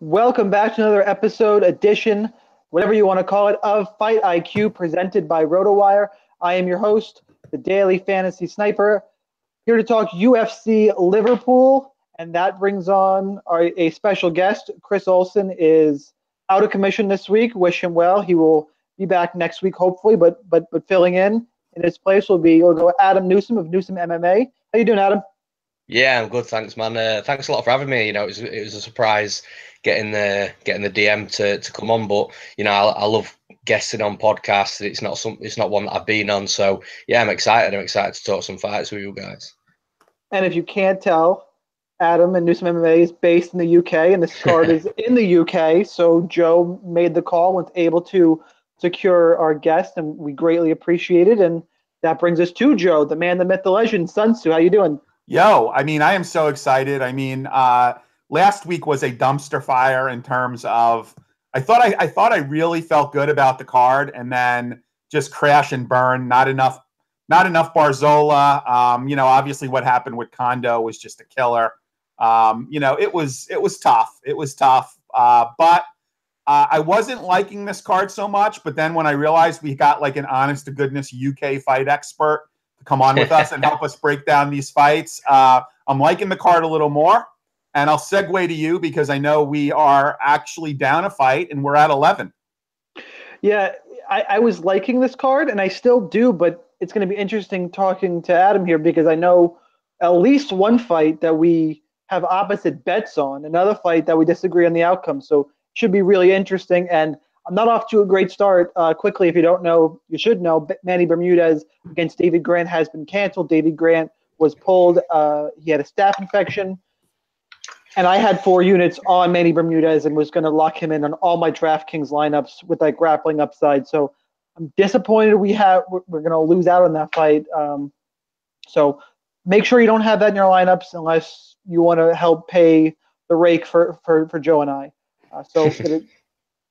Welcome back to another edition, whatever you want to call it, of Fight IQ presented by Rotowire. I am your host, the Daily Fantasy Sniper, here to talk UFC Liverpool, and that brings on a special guest. Chris Olsen is out of commission this week. Wish him well. He will be back next week, hopefully, but filling in his place will go Adam Newsomme of Newsomme MMA. How you doing, Adam? Yeah, I'm good, thanks, man. Thanks a lot for having me. It was a surprise getting the DM to come on, but I love guesting on podcasts. It's not one that I've been on, so yeah, I'm excited. I'm excited to talk some fights with you guys. And if you can't tell, Adam and Newsomme MMA is based in the UK, and this card is in the UK. So Joe made the call, was able to secure our guest, and we greatly appreciate it. And that brings us to Joe, the man, the myth, the legend, Sun Tzu. How you doing? Yo, I am so excited. Last week was a dumpster fire in terms of I thought I really felt good about the card, and then just crash and burn. Not enough Barzola. Obviously what happened with Kondo was just a killer. It was tough. It was tough. But I wasn't liking this card so much. But then when I realized we got like an honest to goodness UK fight expert to come on with us and help us break down these fights, I'm liking the card a little more. And I'll segue to you because I know we are actually down a fight and we're at 11. Yeah, I was liking this card and I still do, but it's going to be interesting talking to Adam here because I know at least one fight that we have opposite bets on, another fight that we disagree on the outcome. So it should be really interesting. And I'm not off to a great start. Quickly, if you don't know, you should know, Manny Bermudez against David Grant has been canceled. David Grant was pulled. He had a staph infection. And I had 4 units on Manny Bermudez and was going to lock him in on all my DraftKings lineups with like grappling upside. So I'm disappointed we're going to lose out on that fight. So make sure you don't have that in your lineups unless you want to help pay the rake for Joe and I. So going to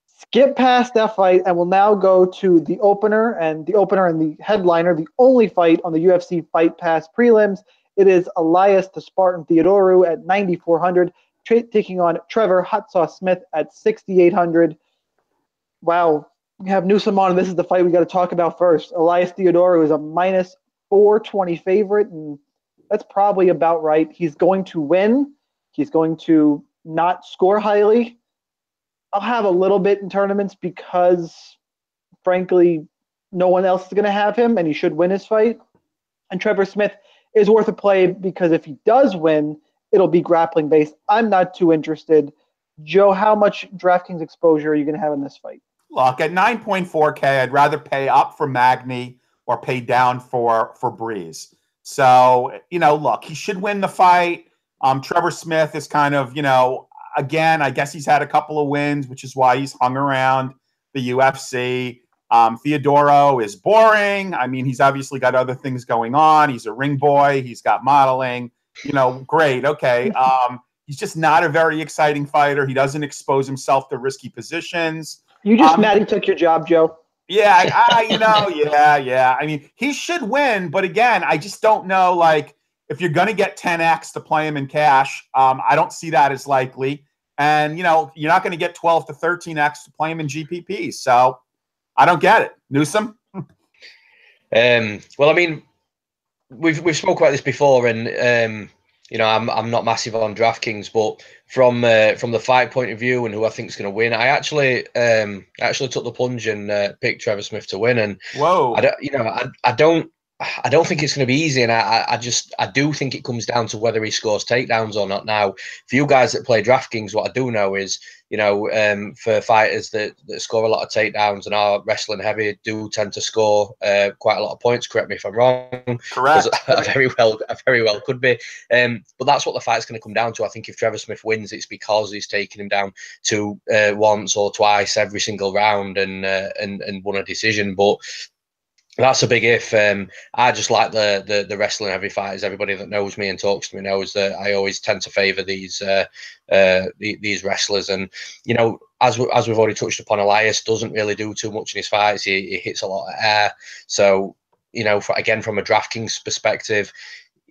skip past that fight and we'll now go to the opener and the headliner, the only fight on the UFC Fight Pass prelims. It is Elias the Spartan Theodorou at 9,400, taking on Trevor Hot Sauce Smith at 6,800. Wow, we have Newsomme on, and this is the fight we got to talk about first. Elias Theodorou is a minus 420 favorite, and that's probably about right. He's going to win. He's going to not score highly. I'll have a little bit in tournaments because, frankly, no one else is going to have him, and he should win his fight. And Trevor Smith is worth a play because if he does win, it'll be grappling based. I'm not too interested. Joe, how much DraftKings exposure are you going to have in this fight? Look, at 9.4K, I'd rather pay up for Magny or pay down for Breeze. So, look, he should win the fight. Trevor Smith is kind of, again, I guess he's had a couple of wins, which is why he's hung around the UFC. Theodorou is boring. He's obviously got other things going on. He's a ring boy. He's got modeling. Great. Okay. He's just not a very exciting fighter. He doesn't expose himself to risky positions. You just mad he took your job, Joe. Yeah. Yeah. He should win, but again, I just don't know. Like, if you're going to get 10x to play him in cash, I don't see that as likely. And you're not going to get 12 to 13x to play him in GPP. So I don't get it. Newsomme? Well, we've spoke about this before, and I'm not massive on DraftKings, but from the fight point of view and who I think is going to win, I actually took the plunge and picked Trevor Smith to win. And whoa, I don't think it's going to be easy, and I do think it comes down to whether he scores takedowns or not. Now, for you guys that play DraftKings, what I do know is, for fighters that score a lot of takedowns and are wrestling heavy, do tend to score quite a lot of points. Correct me if I'm wrong. Correct. I very well could be. But that's what the fight's going to come down to. I think if Trevor Smith wins, it's because he's taken him down to once or twice every single round and won a decision. But that's a big if. I just like the wrestling heavy fighters. Everybody that knows me and talks to me knows that I always tend to favour these wrestlers. And as we've already touched upon, Elias doesn't really do too much in his fights. He hits a lot of air. So from a DraftKings perspective,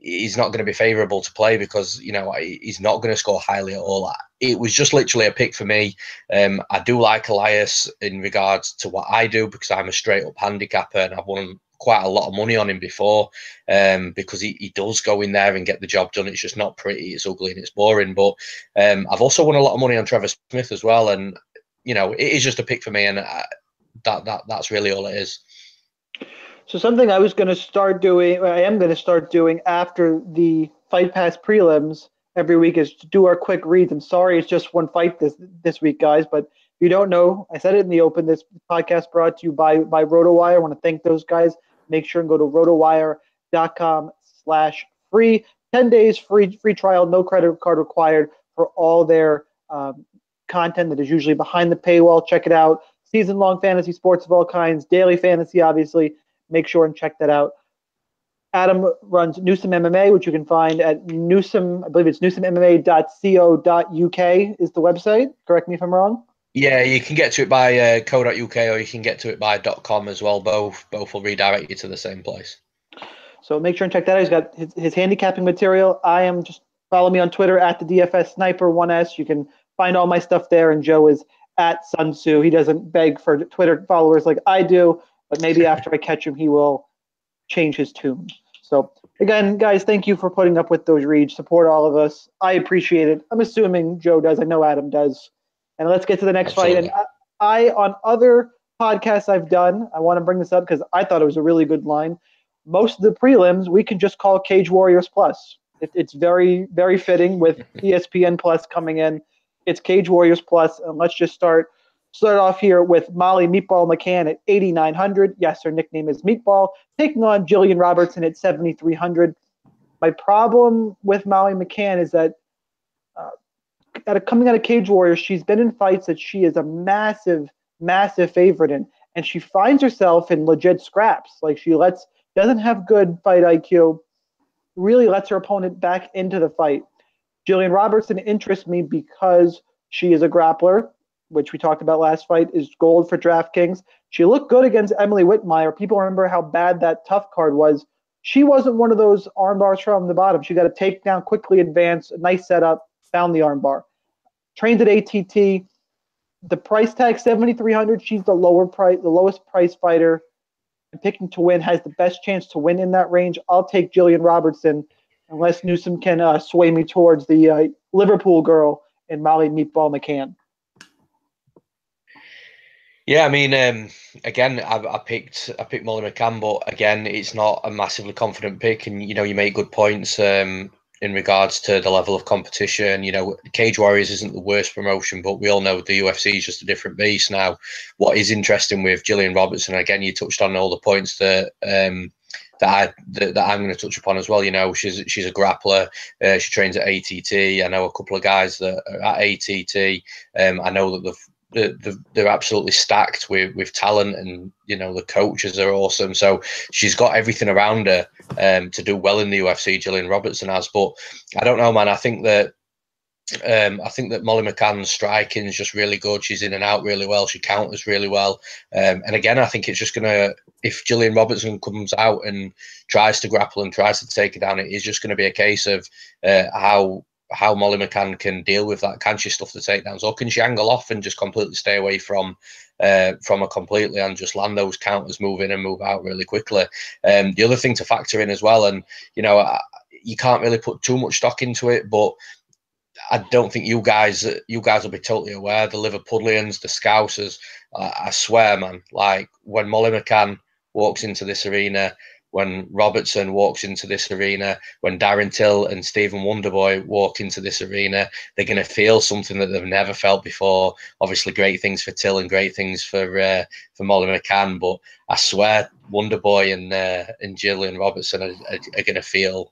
he's not going to be favourable to play because, you know, he's not going to score highly at all. It was just literally a pick for me. I do like Elias in regards to what I do because I'm a straight up handicapper and I've won quite a lot of money on him before because he does go in there and get the job done. It's just not pretty, it's ugly and it's boring. But I've also won a lot of money on Trevor Smith as well. And, you know, it is just a pick for me. And that's really all it is. So something I was going to start doing, or I am going to start doing after the Fight Pass prelims every week is to do our quick reads. I'm sorry it's just one fight this week, guys, but if you don't know, I said it in the open, this podcast brought to you by Rotowire. I want to thank those guys. Make sure and go to rotowire.com/free. 10 days free trial, no credit card required for all their content that is usually behind the paywall. Check it out. Season-long fantasy sports of all kinds, daily fantasy, obviously. Make sure and check that out. Adam runs Newsomme MMA, which you can find at Newsomme, I believe it's newsommemma.co.uk is the website. Correct me if I'm wrong. Yeah, you can get to it by co.uk or you can get to it by .com as well. Both will redirect you to the same place. So make sure and check that out. He's got his handicapping material. I am just follow me on Twitter at the DFS Sniper 1S. You can find all my stuff there. And Joe is at Sun Tzu. He doesn't beg for Twitter followers like I do, but maybe after I catch him, he will change his tune. So again, guys, thank you for putting up with those reads. Support all of us. I appreciate it. I'm assuming Joe does. I know Adam does. And let's get to the next Absolutely. fight. And I, on other podcasts I've done, I want to bring this up because I thought it was a really good line. Most of the prelims we can just call Cage Warriors Plus. It's very, very fitting with ESPN Plus coming in. It's Cage Warriors Plus, and let's just start off here with Molly Meatball McCann at 8,900. Yes, her nickname is Meatball. Taking on Jillian Robertson at 7,300. My problem with Molly McCann is that coming out of Cage Warriors, she's been in fights that she is a massive, massive favorite in, and she finds herself in legit scraps. Like doesn't have good fight IQ, really lets her opponent back into the fight. Jillian Robertson interests me because she is a grappler, which we talked about last fight, is gold for DraftKings. She looked good against Emily Whitmire. People remember how bad that tough card was. She wasn't one of those arm bars from the bottom. She got a takedown, quickly advanced, nice setup, found the arm bar. Trained at ATT. The price tag, 7,300. She's the lowest price fighter. And picking to win, has the best chance to win in that range. I'll take Jillian Robertson unless Newsomme can sway me towards the Liverpool girl and Molly Meatball McCann. Yeah, I mean, again, I picked Molly McCann, but again, it's not a massively confident pick, and you know, you make good points in regards to the level of competition. You know, Cage Warriors isn't the worst promotion, but we all know the UFC is just a different beast. Now, what is interesting with Jillian Robertson, again, you touched on all the points that I'm going to touch upon as well. You know, she's a grappler. She trains at ATT. I know a couple of guys that are at ATT. I know that they're absolutely stacked with talent, and you know, the coaches are awesome. So she's got everything around her to do well in the UFC. Jillian Robertson has, but I don't know, man. I think that Molly McCann's striking is just really good. She's in and out really well. She counters really well. And again, I think it's just gonna, if Jillian Robertson comes out and tries to grapple and tries to take her down, it is just going to be a case of how Molly McCann can deal with that. Can she stuff the takedowns, or can she angle off and just completely stay away from her completely and just land those counters, move in and move out really quickly? The other thing to factor in as well, and you know, you can't really put too much stock into it, but I don't think you guys will be totally aware. The Liverpudlians, the Scousers, I swear, man, like when Molly McCann walks into this arena, when Robertson walks into this arena, when Darren Till and Stephen Wonderboy walk into this arena, they're going to feel something that they've never felt before. Obviously, great things for Till and great things for Molly McCann, but I swear Wonderboy and Jillian Robertson are going to feel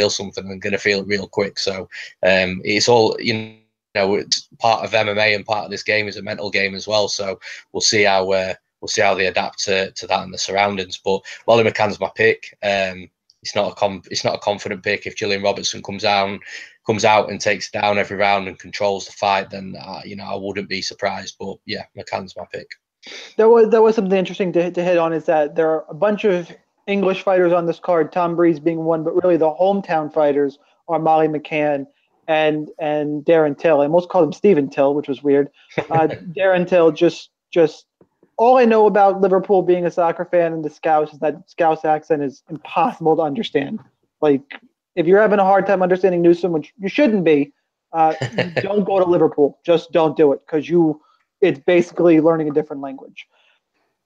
something and going to feel it real quick. So it's all, you know, it's part of MMA and part of this game is a mental game as well. So we'll see how they adapt to that and the surroundings. But Molly McCann's my pick. It's not a confident pick. If Jillian Robertson comes out and takes it down every round and controls the fight, then you know, I wouldn't be surprised. But yeah, McCann's my pick. There was something interesting to hit on, is that there are a bunch of English fighters on this card, Tom Breeze being one, but really the hometown fighters are Molly McCann and Darren Till. I almost called him Stephen Till, which was weird. Darren Till just all I know about Liverpool being a soccer fan and the Scouse is that Scouse accent is impossible to understand. Like, if you're having a hard time understanding Newsomme, which you shouldn't be, don't go to Liverpool. Just don't do it, because it's basically learning a different language.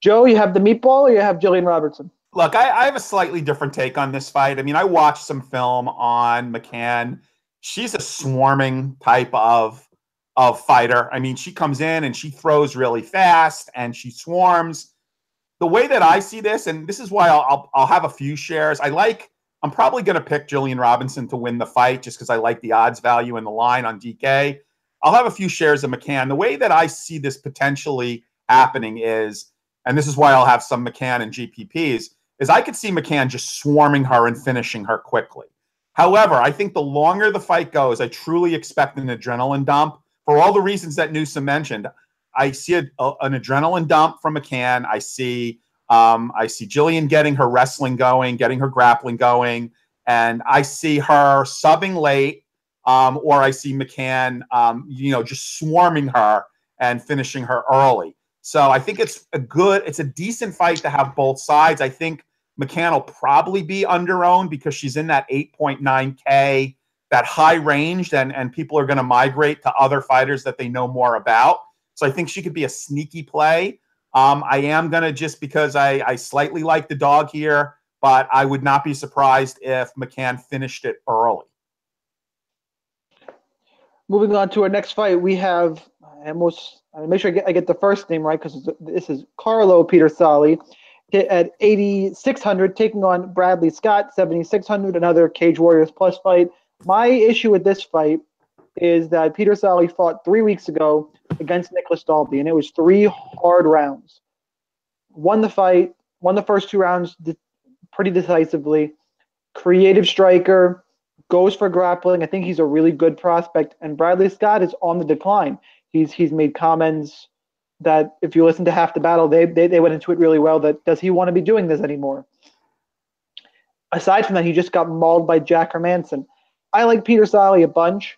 Joe, you have the meatball, or you have Jillian Robertson? Look, I have a slightly different take on this fight. I mean, I watched some film on McCann. She's a swarming type of fighter. I mean, she comes in and she throws really fast and she swarms. The way that I see this, and this is why I'll have a few shares. I'm probably going to pick Jillian Robinson to win the fight just because I like the odds value in the line on DK. I'll have a few shares of McCann. The way that I see this potentially happening is, and this is why I'll have some McCann and GPPs, is I could see McCann just swarming her and finishing her quickly. However, I think the longer the fight goes, I truly expect an adrenaline dump for all the reasons that Newsomme mentioned. I see an adrenaline dump from McCann. I see Jillian getting her wrestling going, getting her grappling going, and I see her subbing late, or I see McCann, just swarming her and finishing her early. So I think it's a decent fight to have both sides. I think McCann will probably be under-owned because she's in that 8.9K, that high range, and people are going to migrate to other fighters that they know more about. So I think she could be a sneaky play. I am going to, just because I slightly like the dog here, but I would not be surprised if McCann finished it early. Moving on to our next fight, we have, make sure I get the first name right, because this is Carlo Pietersali at 8,600, taking on Bradley Scott, 7,600, another Cage Warriors Plus fight. My issue with this fight is that Pietersali fought 3 weeks ago against Nicholas Dalby, and it was 3 hard rounds. Won the fight, won the first 2 rounds pretty decisively. Creative striker, goes for grappling. I think he's a really good prospect, and Bradley Scott is on the decline. He's made comments that, if you listen to Half the Battle, they went into it really well, that does he want to be doing this anymore? Aside from that, he just got mauled by Jack Hermanson. I like Pietersali a bunch.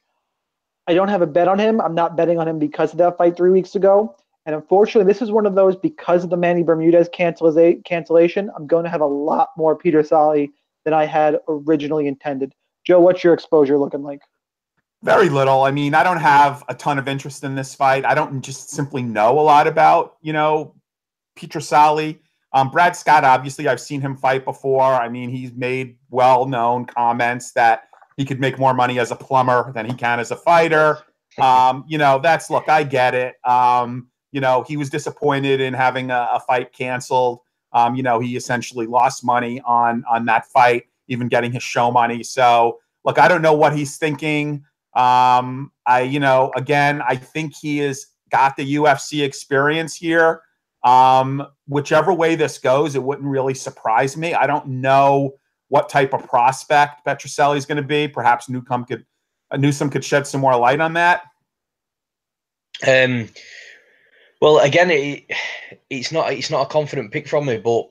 I don't have a bet on him. I'm not betting on him because of that fight 3 weeks ago. And unfortunately, this is one of those, because of the Manny Bermudez cancellation, I'm going to have a lot more Pietersali than I had originally intended. Joe, what's your exposure looking like? Very little. I mean, I don't have a ton of interest in this fight. I don't just simply know a lot about, Pietersali. Brad Scott, obviously, I've seen him fight before. I mean, he's made well-known comments that he could make more money as a plumber than he can as a fighter. Look, I get it. He was disappointed in having a fight canceled. He essentially lost money on that fight, even getting his show money. So, look, I don't know what he's thinking. I think he has got the UFC experience here. Whichever way this goes, it wouldn't really surprise me. I don't know what type of prospect Pietersali is going to be. Perhaps Newsomme could shed some more light on that. Well, again, it's not a confident pick from me, but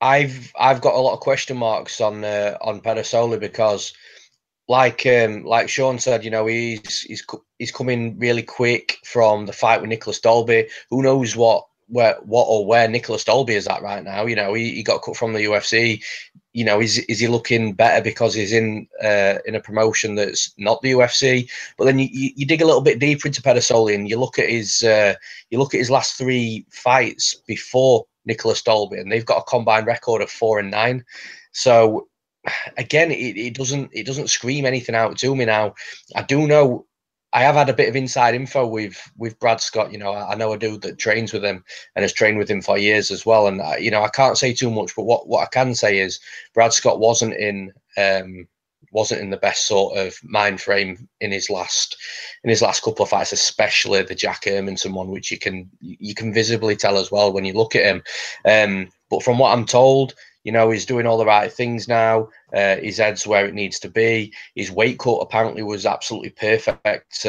I've got a lot of question marks on Pietersali because, like Shaun said, he's coming really quick from the fight with Nicholas Dalby. Who knows where Nicholas Dalby is at right now? He got cut from the UFC. Is he looking better because he's in a promotion that's not the UFC? But then you dig a little bit deeper into Pietersali and you look at his last 3 fights before Nicholas Dalby, and they've got a combined record of 4-9. So again, it doesn't scream anything out to me now. I do know. I have had a bit of inside info with Brad Scott. I know a dude that trains with him and has trained with him for years as well. And I can't say too much, but what I can say is Brad Scott wasn't in the best sort of mind frame in his last couple of fights, especially the Jack Hermanson one, which you can visibly tell as well when you look at him. But from what I'm told, he's doing all the right things now. His head's where it needs to be. His weight cut apparently was absolutely perfect.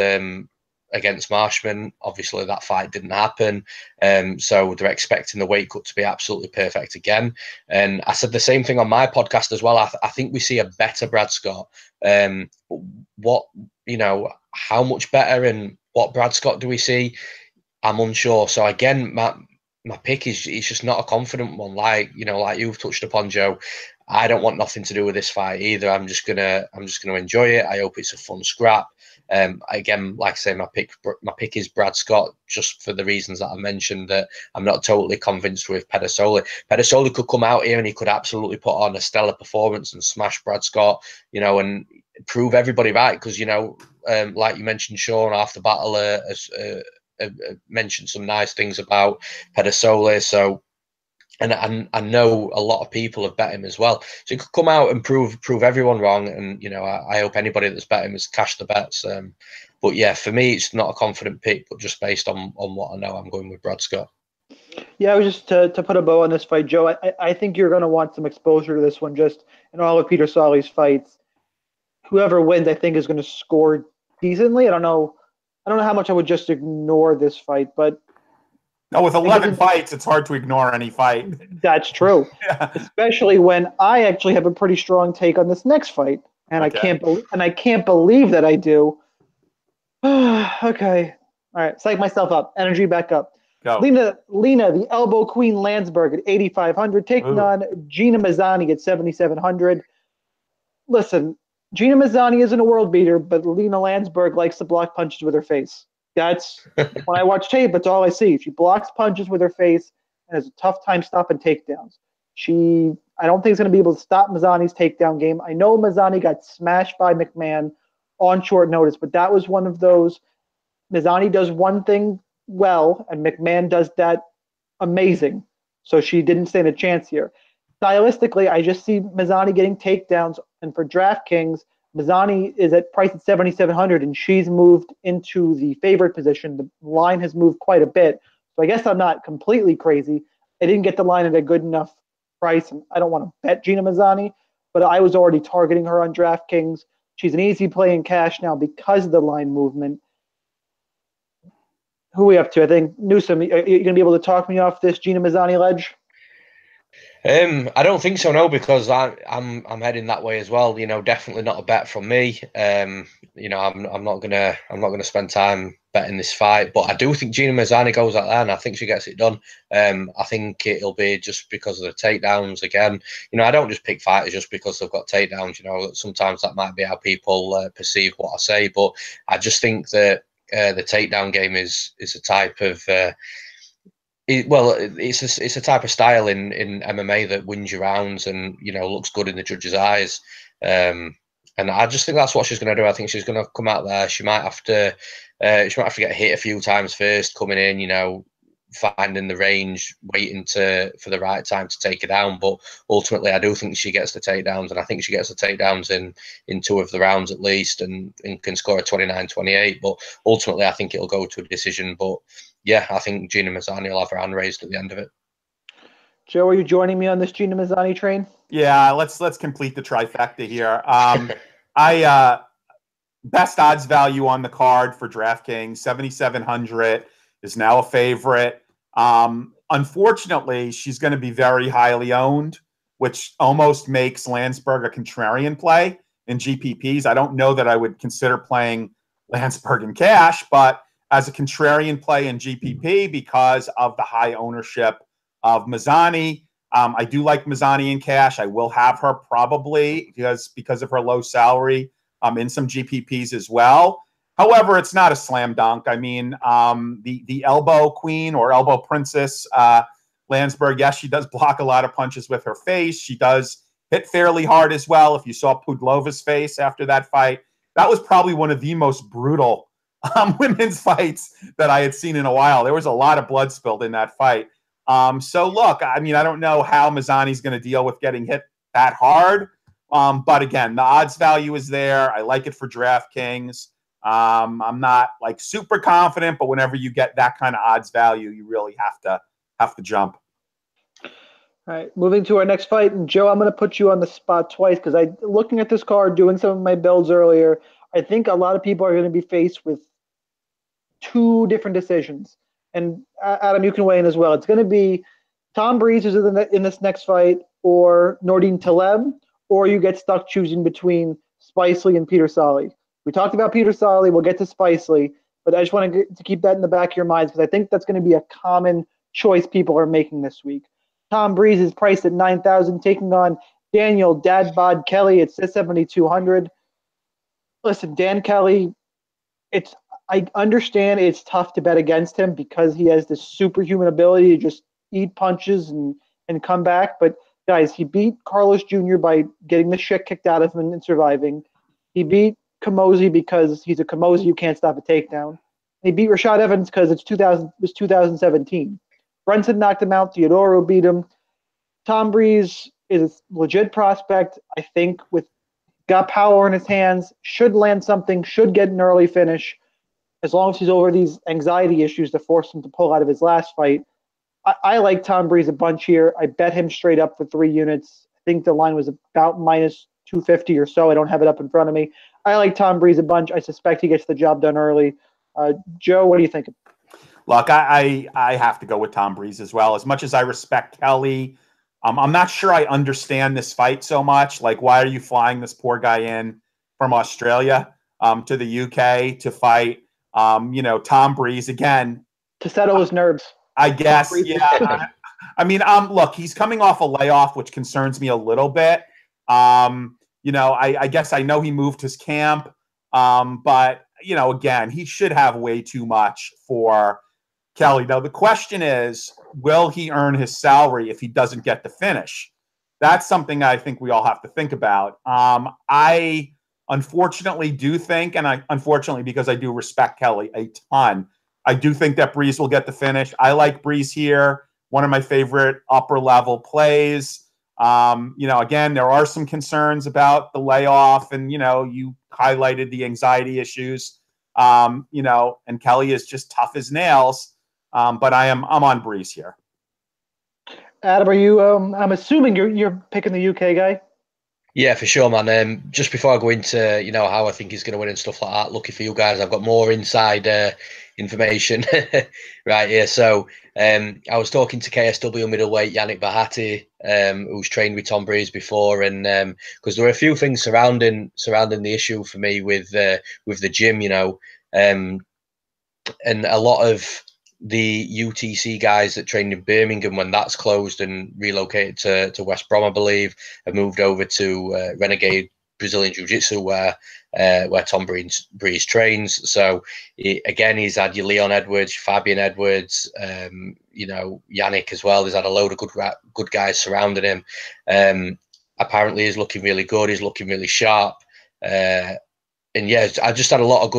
against Marshman. Obviously, that fight didn't happen. So they're expecting the weight cut to be absolutely perfect again. And I said the same thing on my podcast as well. I think we see a better Brad Scott. What, how much better and what Brad Scott do we see? I'm unsure. So again, my pick is just not a confident one. Like you've touched upon, Joe. I don't want nothing to do with this fight either. I'm just gonna enjoy it. I hope it's a fun scrap. Again, like I say, my pick is Brad Scott, just for the reasons that I mentioned. That I'm not totally convinced with Pedasoli. Pedasoli could come out here and he could absolutely put on a stellar performance and smash Brad Scott, and prove everybody right. Because like you mentioned, Shaun after battle has mentioned some nice things about Pedasoli. So. And I know a lot of people have bet him as well. So he could come out and prove everyone wrong. And, I hope anybody that's bet him has cashed the bets. But yeah, for me, it's not a confident pick, but just based on what I know, I'm going with Brad Scott. Yeah, I was just to put a bow on this fight, Joe. I think you're going to want some exposure to this one just in all of Peter Solly's fights. Whoever wins, I think, is going to score decently. I don't know how much I would just ignore this fight, but no, with 11 fights, it's hard to ignore any fight. That's true, yeah. Especially when I actually have a pretty strong take on this next fight, and okay. I can't believe that I do. Okay, all right, psych myself up, energy back up. Go. Lena, the elbow queen Landsberg at 8,500, taking on Gina Mazzani at 7,700. Listen, Gina Mazzani isn't a world beater, but Lena Landsberg likes to block punches with her face. That's when I watch tape, that's all I see. She blocks punches with her face and has a tough time stopping takedowns. I don't think is going to be able to stop Mazzani's takedown game. I know Mazzani got smashed by McMahon on short notice, but that was one of those. Mazzani does one thing well, and McMahon does that amazing. So she didn't stand a chance here. Stylistically, I just see Mazzani getting takedowns, and for DraftKings, Mazzani is priced at 7,700, and she's moved into the favorite position. The line has moved quite a bit. So I guess I'm not completely crazy. I didn't get the line at a good enough price, and I don't want to bet Gina Mazzani, but I was already targeting her on DraftKings. She's an easy play in cash now because of the line movement. Who are we up to? I think, Newsomme, are you going to be able to talk me off this Gina Mazzani ledge? I don't think so, no, because I'm heading that way as well. Definitely not a bet from me. I'm not gonna spend time betting this fight, but I do think Gina Mazzani goes out there, and I think she gets it done. I think it'll be just because of the takedowns again. I don't just pick fighters just because they've got takedowns. Sometimes that might be how people perceive what I say, but I just think that the takedown game is a type of it's a type of style in MMA that wins you rounds and looks good in the judge's eyes, and I just think that's what she's going to do. I think she's going to come out there. She might have to get hit a few times first, coming in, finding the range, waiting for the right time to take her down. But ultimately, I do think she gets the takedowns, and I think she gets the takedowns in 2 of the rounds at least, and can score a 29-28. But ultimately, I think it'll go to a decision. But yeah, I think Gina Mazzani will have her hand raised at the end of it. Joe, are you joining me on this Gina Mazzani train? Yeah, let's complete the trifecta here. Best odds value on the card for DraftKings, 7,700 is now a favorite. Unfortunately, she's going to be very highly owned, which almost makes Landsberg a contrarian play in GPPs. I don't know that I would consider playing Landsberg in cash, but as a contrarian play in GPP because of the high ownership of Mazzani. I do like Mazzani in cash. I will have her probably because of her low salary in some GPPs as well. However, it's not a slam dunk. I mean, the elbow queen or elbow princess, Landsberg, yes, she does block a lot of punches with her face. She does hit fairly hard as well. If you saw Pudlova's face after that fight, that was probably one of the most brutal women's fights that I had seen in a while. There was a lot of blood spilled in that fight. So look, I mean, I don't know how Mazzani's going to deal with getting hit that hard. But again, the odds value is there. I like it for DraftKings. I'm not like super confident, but whenever you get that kind of odds value, you really have to jump. All right, moving to our next fight. And Joe, I'm going to put you on the spot twice because looking at this card, doing some of my builds earlier, I think a lot of people are going to be faced with two different decisions. And Adam, you can weigh in as well. It's going to be Tom Breeze who's in this next fight, or Nordine Taleb, or you get stuck choosing between Spicely and Peter Salle. We talked about Peter Salle. We'll get to Spicely, but I just want to keep that in the back of your minds because I think that's going to be a common choice people are making this week. Tom Breeze is priced at $9,000, taking on Daniel Dad Bod Kelly at 7,200. Listen, Dan Kelly, I understand it's tough to bet against him because he has this superhuman ability to just eat punches and come back. But guys, he beat Carlos Jr. by getting the shit kicked out of him and surviving. He beat Kamosi because he's a Kamosi you can't stop a takedown. He beat Rashad Evans because it's 2017. Brunson knocked him out. Theodoro beat him. Tom Breeze is a legit prospect. I think got power in his hands, should land something, should get an early finish. As long as he's over these anxiety issues that forced him to pull out of his last fight. I like Tom Breeze a bunch here. I bet him straight up for 3 units. I think the line was about minus 250 or so. I don't have it up in front of me. I like Tom Breeze a bunch. I suspect he gets the job done early. Joe, what do you think? Look, I have to go with Tom Breeze as well. As much as I respect Kelly, I'm not sure I understand this fight so much. Like, why are you flying this poor guy in from Australia to the UK to fight, Tom Breeze again? To settle his nerves. I guess, yeah. I mean, look, he's coming off a layoff, which concerns me a little bit. I guess I know he moved his camp, but, again, he should have way too much for Kelly. Now, the question is, will he earn his salary if he doesn't get the finish? That's something I think we all have to think about. I unfortunately do think, and unfortunately because I do respect Kelly a ton, I do think that Breeze will get the finish. I like Breeze here. One of my favorite upper level plays. Again, there are some concerns about the layoff, and you highlighted the anxiety issues. And Kelly is just tough as nails. But I'm on Breeze here. Adam, are you? I'm assuming you're picking the UK guy. Yeah, for sure, man. Just before I go into how I think he's going to win and stuff like that, lucky for you guys, I've got more inside information right here. So I was talking to KSW middleweight Yannick Bahati, who's trained with Tom Breeze before, and because there were a few things surrounding the issue for me with the gym, and a lot of the UTC guys that trained in Birmingham, when that's closed and relocated to West Brom, I believe, have moved over to Renegade Brazilian Jiu-Jitsu, where Tom Breeze trains. So he's had your Leon Edwards, Fabian Edwards, Yannick as well. He's had a load of good guys surrounding him. Apparently, he's looking really good. He's looking really sharp. And yeah, I just had a lot of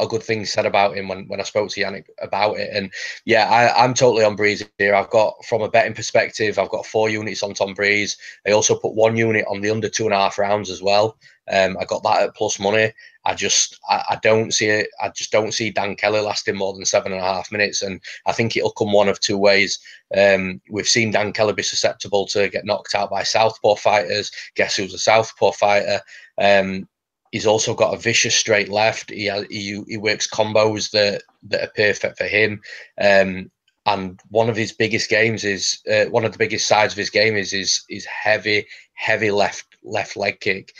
good things said about him when I spoke to Yannick about it. And yeah, I'm totally on Breeze here. I've got, from a betting perspective, I've got 4 units on Tom Breeze. I also put 1 unit on the under 2.5 rounds as well. I got that at plus money. I don't see it. I just don't see Dan Kelly lasting more than 7.5 minutes. And I think it'll come one of 2 ways. We've seen Dan Kelly be susceptible to get knocked out by southpaw fighters. Guess who's a southpaw fighter? He's also got a vicious straight left. He works combos that are perfect for him. And one of his biggest games is one of the biggest sides of his game is his heavy left leg kick,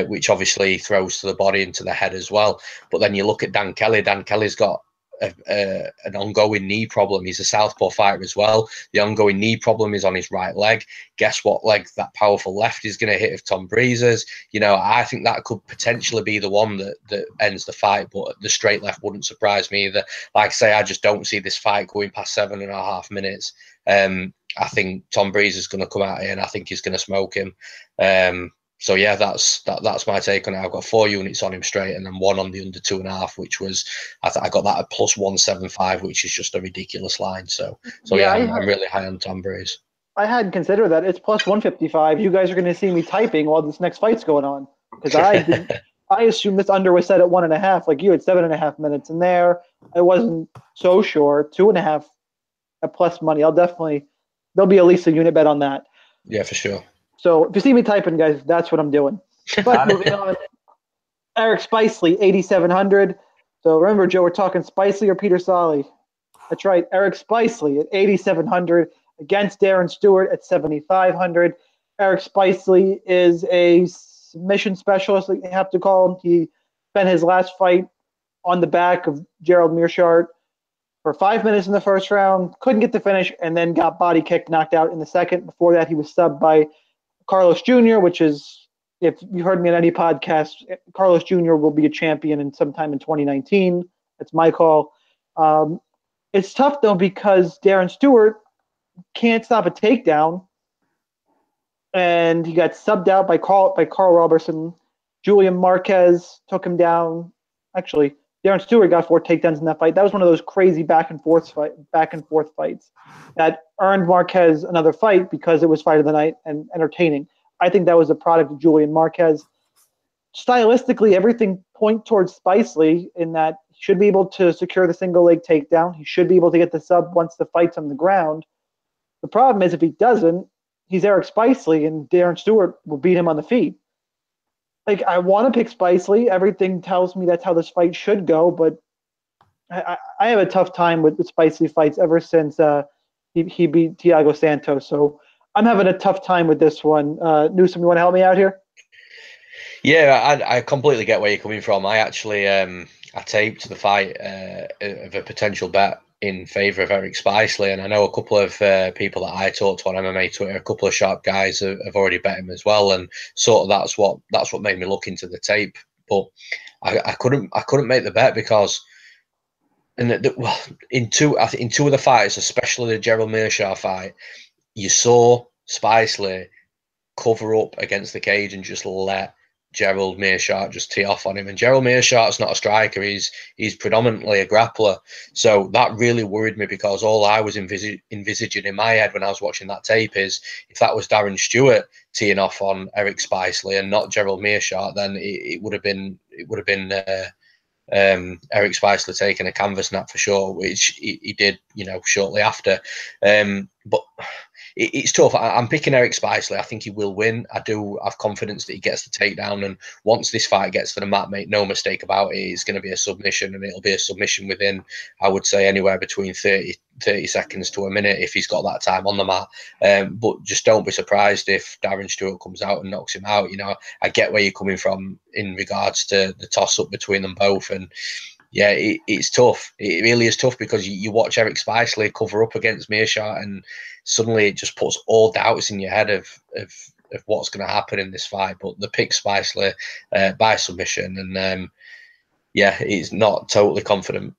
which obviously throws to the body and to the head as well. But then you look at Dan Kelly. Dan Kelly's got an ongoing knee problem. He's a southpaw fighter as well. The ongoing knee problem is on his right leg. Guess what leg that powerful left is going to hit if Tom Breeze's? I think that could potentially be the one that ends the fight, but the straight left wouldn't surprise me either. Like I say, I just don't see this fight going past 7.5 minutes. I think Tom Breeze is going to come out here and I think he's going to smoke him. So yeah, that's my take on it. I've got 4 units on him straight, and then 1 on the under 2.5, which was I got that at plus 175, which is just a ridiculous line. So yeah, I'm really high on Tom Breeze. I hadn't considered that. It's plus 155. You guys are going to see me typing while this next fight's going on, because I assumed this under was set at 1.5. Like you had 7.5 minutes in there. I wasn't so sure. 2.5 at plus money. There'll be at least a unit bet on that. Yeah, for sure. So if you see me typing, guys, that's what I'm doing. But moving on, Eric Spicely, 8,700. So remember, Joe, we're talking Spicely or Peter Solly. That's right, Eric Spicely at 8,700 against Darren Stewart at 7,500. Eric Spicely is a submission specialist, like you have to call him. He spent his last fight on the back of Gerald Meerschaert for 5 minutes in the first round, couldn't get the finish, and then got body kicked, knocked out in the second. Before that, he was subbed by Carlos Jr., which is, if you heard me on any podcast, Carlos Jr. will be a champion in sometime in 2019. That's my call. It's tough, though, because Darren Stewart can't stop a takedown, and he got subbed out by Carl Robertson. Julian Marquez took him down. Actually, Darren Stewart got 4 takedowns in that fight. That was one of those crazy back and forth fights that earned Marquez another fight because it was fight of the night and entertaining. I think that was a product of Julian Marquez. Stylistically, everything points towards Spicely in that he should be able to secure the single leg takedown. He should be able to get the sub once the fight's on the ground. The problem is if he doesn't, he's Eric Spicely, and Darren Stewart will beat him on the feet. Like, I want to pick Spicely. Everything tells me that's how this fight should go, but I have a tough time with Spicely fights ever since he beat Thiago Santos. So I'm having a tough time with this one. Newsomme, you want to help me out here? Yeah, I completely get where you're coming from. I actually I taped the fight of a potential bet in favour of Eric Spicely, and I know a couple of people that I talk to on MMA Twitter, a couple of sharp guys have already bet him as well, and sort of that's what made me look into the tape. But I couldn't make the bet because in two of the fights, especially the Gerald Meerschaert fight, you saw Spicely cover up against the cage and just let Gerald Meerschaert just tee off on him. And Gerald Meerschaert's not a striker. He's predominantly a grappler. So that really worried me because all I was envisaging in my head when I was watching that tape is if that was Darren Stewart teeing off on Eric Spicely and not Gerald Meerschaert, then it would have been Eric Spicely taking a canvas nap for sure, which he did, shortly after. But it's tough. I'm picking Eric Spicely. I think he will win. I do have confidence that he gets the takedown. And once this fight gets to the mat, make no mistake about it, it's going to be a submission, and it'll be a submission within, I would say, anywhere between 30 seconds to a minute if he's got that time on the mat. But just don't be surprised if Darren Stewart comes out and knocks him out. I get where you're coming from in regards to the toss-up between them both. And yeah, it's tough. It really is tough because you watch Eric Spicely cover up against Meerschaert and suddenly it just puts all doubts in your head of what's going to happen in this fight. But the pick Spicely by submission, and he's not totally confident.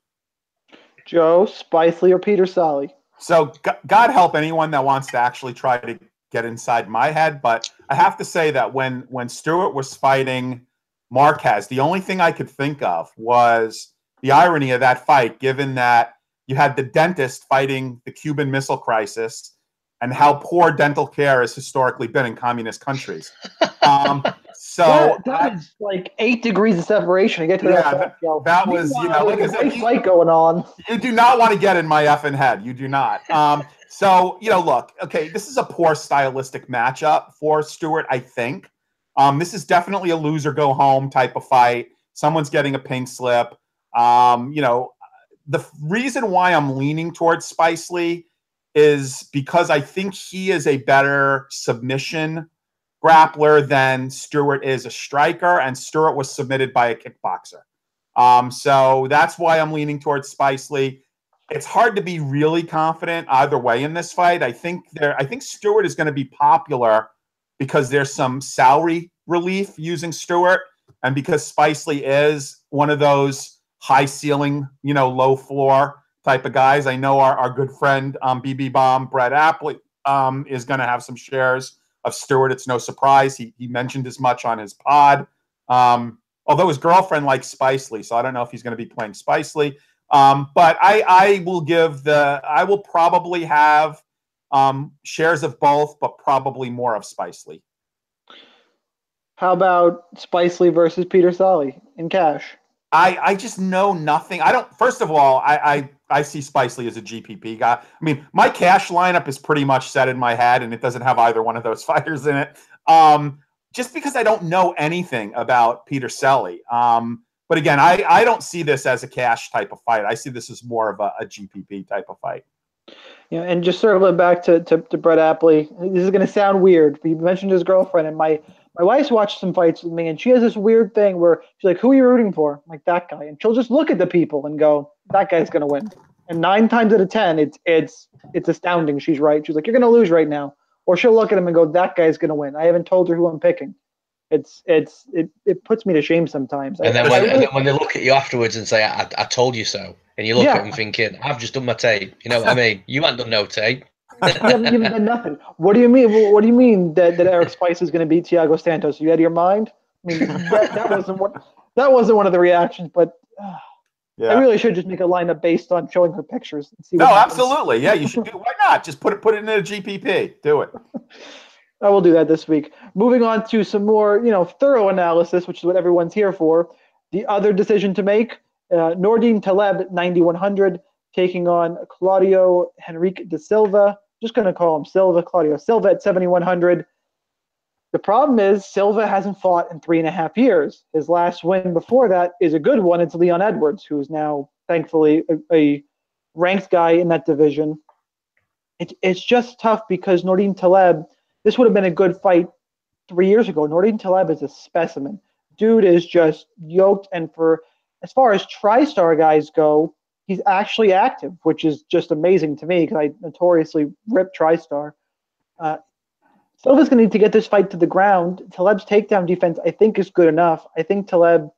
Joe, Spicely or Peter Solly? So God help anyone that wants to actually try to get inside my head, but I have to say that when Stewart was fighting Marquez, the only thing I could think of was the irony of that fight, given that you had the dentist fighting the Cuban Missile Crisis and how poor dental care has historically been in communist countries. So that is like 8 degrees of separation to get to that was, like I said, fight going on. You do not want to get in my effing head. You do not. So, look, okay, this is a poor stylistic matchup for Stewart, I think. This is definitely a loser go home type of fight. Someone's getting a pink slip. The reason why I'm leaning towards Spicely is because I think he is a better submission grappler than Stewart is a striker, and Stewart was submitted by a kickboxer. So that's why I'm leaning towards Spicely. It's hard to be really confident either way in this fight. I think Stewart is going to be popular because there's some salary relief using Stewart, and because Spicely is one of those high ceiling, low floor type of guys. I know our good friend BB Bomb Brett Appley is going to have some shares of Stewart. It's no surprise. He mentioned as much on his pod. Although his girlfriend likes Spicely, so I don't know if he's going to be playing Spicely. But I will probably have shares of both, but probably more of Spicely. How about Spicely versus Peter Solly in cash? I just know nothing. First of all, I see Spicely as a GPP guy. I mean, my cash lineup is pretty much set in my head, and it doesn't have either one of those fighters in it. Just because I don't know anything about Peter Solly. But again, I don't see this as a cash type of fight. I see this as more of a GPP type of fight. Yeah, and just circling back to Brett Apley, this is going to sound weird, but you mentioned his girlfriend, and my wife's watched some fights with me, and she has this weird thing where she's like, "Who are you rooting for?" I'm like, "That guy," and she'll just look at the people and go, "That guy's going to win." And 9 times out of 10, it's astounding. She's right. She's like, "You're going to lose right now," or she'll look at him and go, "That guy's going to win." I haven't told her who I'm picking. It puts me to shame sometimes. And then when they look at you afterwards and say, I told you so, and you look at them thinking, I've just done my tape. You know what I mean? You haven't done no tape. You haven't even done nothing. What do you mean? What do you mean that Eric Spice is going to beat Thiago Santos? You out of your mind? I mean, that wasn't one of the reactions, but I really should just make a lineup based on showing her pictures and see. No, absolutely, yeah, you should do. Why not? Just put it in a GPP. Do it. I will do that this week. Moving on to some more, thorough analysis, which is what everyone's here for. The other decision to make: Nordine Taleb at 9,100 taking on Claudio Henrique de Silva. Just going to call him Silva. Claudio Silva at 7,100. The problem is Silva hasn't fought in 3.5 years. His last win before that is a good one. It's Leon Edwards, who's now thankfully a ranked guy in that division. It's just tough because Nordine Taleb. This would have been a good fight 3 years ago. Nordine Taleb is a specimen. Dude is just yoked, and as far as TriStar guys go, he's actually active, which is just amazing to me because I notoriously rip TriStar. Silva's going to need to get this fight to the ground. Taleb's takedown defense, I think, is good enough. I think Taleb.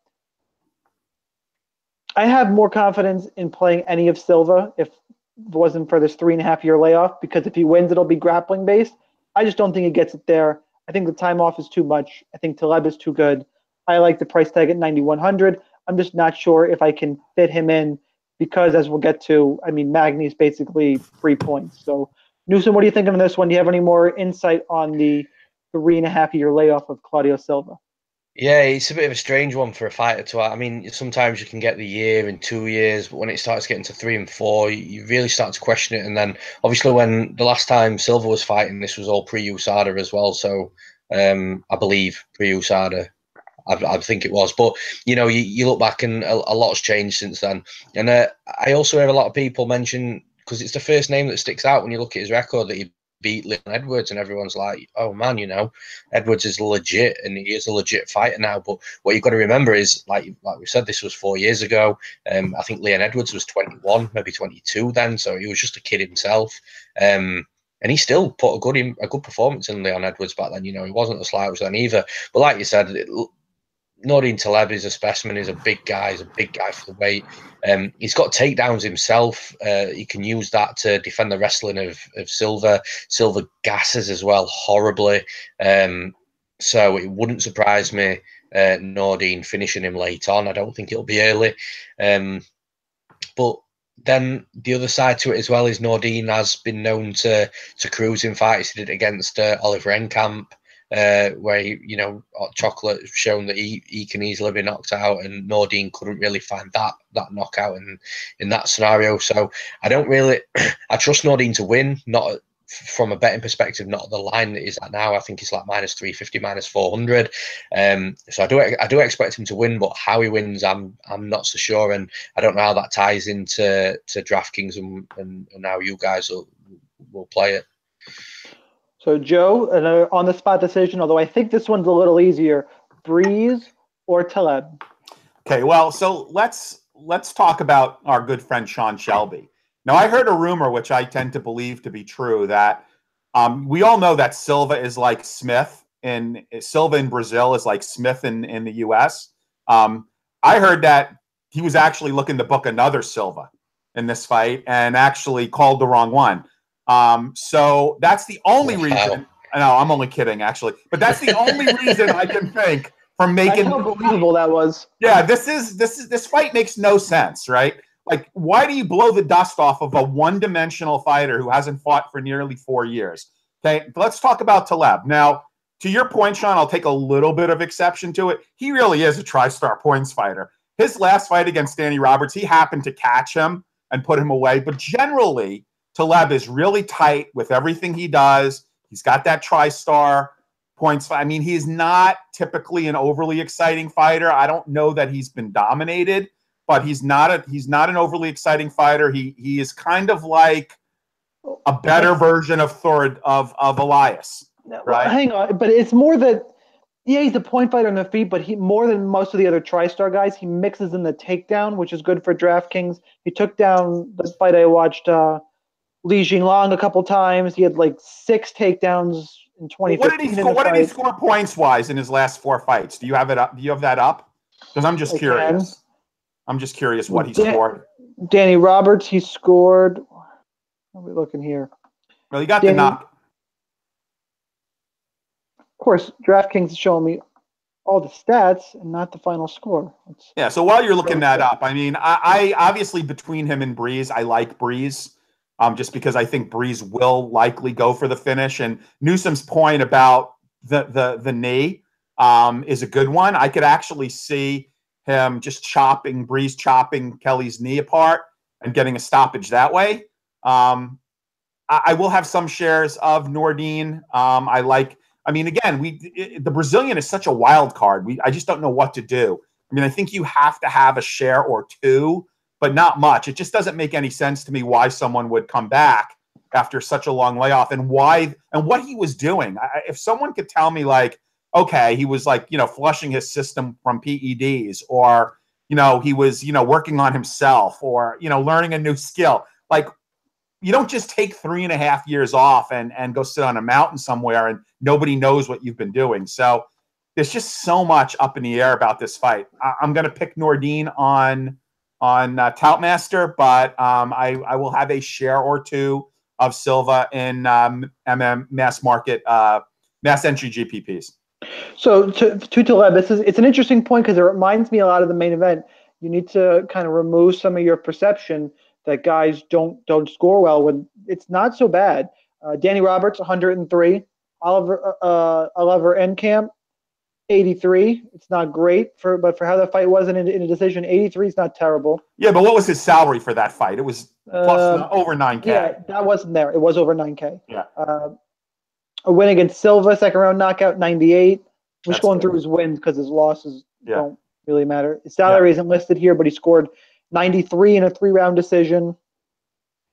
I have more confidence in playing any of Silva if it wasn't for this 3.5-year layoff, because if he wins, it'll be grappling based. I just don't think he gets it there. I think the time off is too much. I think Taleb is too good. I like the price tag at 9,100. I'm just not sure if I can fit him in because, as we'll get to, Magny's basically 3 points. So, Newsomme, what are you thinking of this one? Do you have any more insight on the 3.5-year layoff of Claudio Silva? Yeah, it's a bit of a strange one for a fighter to. Sometimes you can get the year and 2 years, but when it starts getting to 3 and 4, you really start to question it. And then, obviously, when the last time Silva was fighting, this was all pre-USADA as well. So, I believe pre-USADA, I think it was. But, you look back and a lot's changed since then. And I also hear a lot of people mention, because it's the first name that sticks out when you look at his record, that he beat Leon Edwards, and everyone's like, oh man, Edwards is legit, and he is a legit fighter now. But what you've got to remember is, like we said, this was 4 years ago. I think Leon Edwards was 21, maybe 22 then, so he was just a kid himself. And he still put a good performance in Leon Edwards back then. He wasn't a slouch then either. But like you said, Nordine Taleb is a specimen. He's a big guy. He's a big guy for the weight. He's got takedowns himself. He can use that to defend the wrestling of Silva. Silva gasses as well horribly. So it wouldn't surprise me Nordine finishing him late on. I don't think it'll be early. But then the other side to it as well is Nordine has been known to cruise in fights. He did it against Oliver Enkamp. Where Chocolate shown that he can easily be knocked out, and Nordine couldn't really find that knockout in that scenario. So I don't really I trust Nordine to win, not from a betting perspective, not the line that he's at now. I think it's like -350, -400. So I do expect him to win, but how he wins, I'm not so sure, and I don't know how that ties into DraftKings and how you guys will play it. So, Joe, an on-the-spot decision, although I think this one's a little easier. Breeze or Taleb? Okay, well, so let's talk about our good friend Shaun Shelby. Now, I heard a rumor, which I tend to believe to be true, that we all know that Silva is like Smith, and Silva in Brazil is like Smith in the U.S. I heard that he was actually looking to book another Silva in this fight and actually called the wrong one. So that's the only reason. No, I'm only kidding, actually. But that's the only reason I can think for making. That's how believable that was. Yeah, this fight makes no sense, right? Like, why do you blow the dust off of a one-dimensional fighter who hasn't fought for nearly 4 years? Okay, let's talk about Taleb. Now, to your point, Shaun, I'll take a little bit of exception to it. He really is a TriStar points fighter. His last fight against Danny Roberts, he happened to catch him and put him away. But generally, Taleb is really tight with everything he does. He's got that TriStar points. I mean, he's not typically an overly exciting fighter. I don't know that he's been dominated, but he's not an overly exciting fighter. He is kind of like a better version of Elias, right? Well, hang on, but it's more that he's a point fighter on the feet, but he more than most of the other TriStar guys, he mixes in the takedown, which is good for DraftKings. He took down the fight I watched Li Jinglong a couple times. He had like 6 takedowns in 2015. What did he score points wise in his last 4 fights? Do you have it up? Do you have that up? Because I'm just curious. I'm just curious what he scored. Danny Roberts, he scored. What are we looking here? Well, he got the knock. Of course, DraftKings is showing me all the stats and not the final score. Yeah, so while you're looking that up, I mean, I obviously between him and Breeze, I like Breeze, just because I think Breeze will likely go for the finish. And Newsom's point about the knee is a good one. I could actually see him just Breeze chopping Kelly's knee apart and getting a stoppage that way. I will have some shares of Nordine. The Brazilian is such a wild card. I just don't know what to do. I mean, I think you have to have a share or two, but not much. It just doesn't make any sense to me why someone would come back after such a long layoff and what he was doing. If someone could tell me like, okay, he was like, flushing his system from PEDs, or, he was, working on himself, or, learning a new skill. Like, you don't just take 3.5 years off and go sit on a mountain somewhere and nobody knows what you've been doing. So there's just so much up in the air about this fight. I'm going to pick Nordine on Toutmaster, but I will have a share or two of Silva in mass market, mass entry GPPs. So to Taleb, it's an interesting point because it reminds me a lot of the main event. You need to kind of remove some of your perception that guys don't score well when it's not so bad. Danny Roberts, 103. Oliver Enkamp, 83. It's not great but for how the fight was in a decision, 83 is not terrible. Yeah, but what was his salary for that fight? It was plus over 9K. Yeah, that wasn't there. It was over 9K. Yeah. A win against Silva, second round knockout, 98. I'm just going through his wins because his losses don't really matter. His salary isn't listed here, but he scored 93 in a 3-round decision,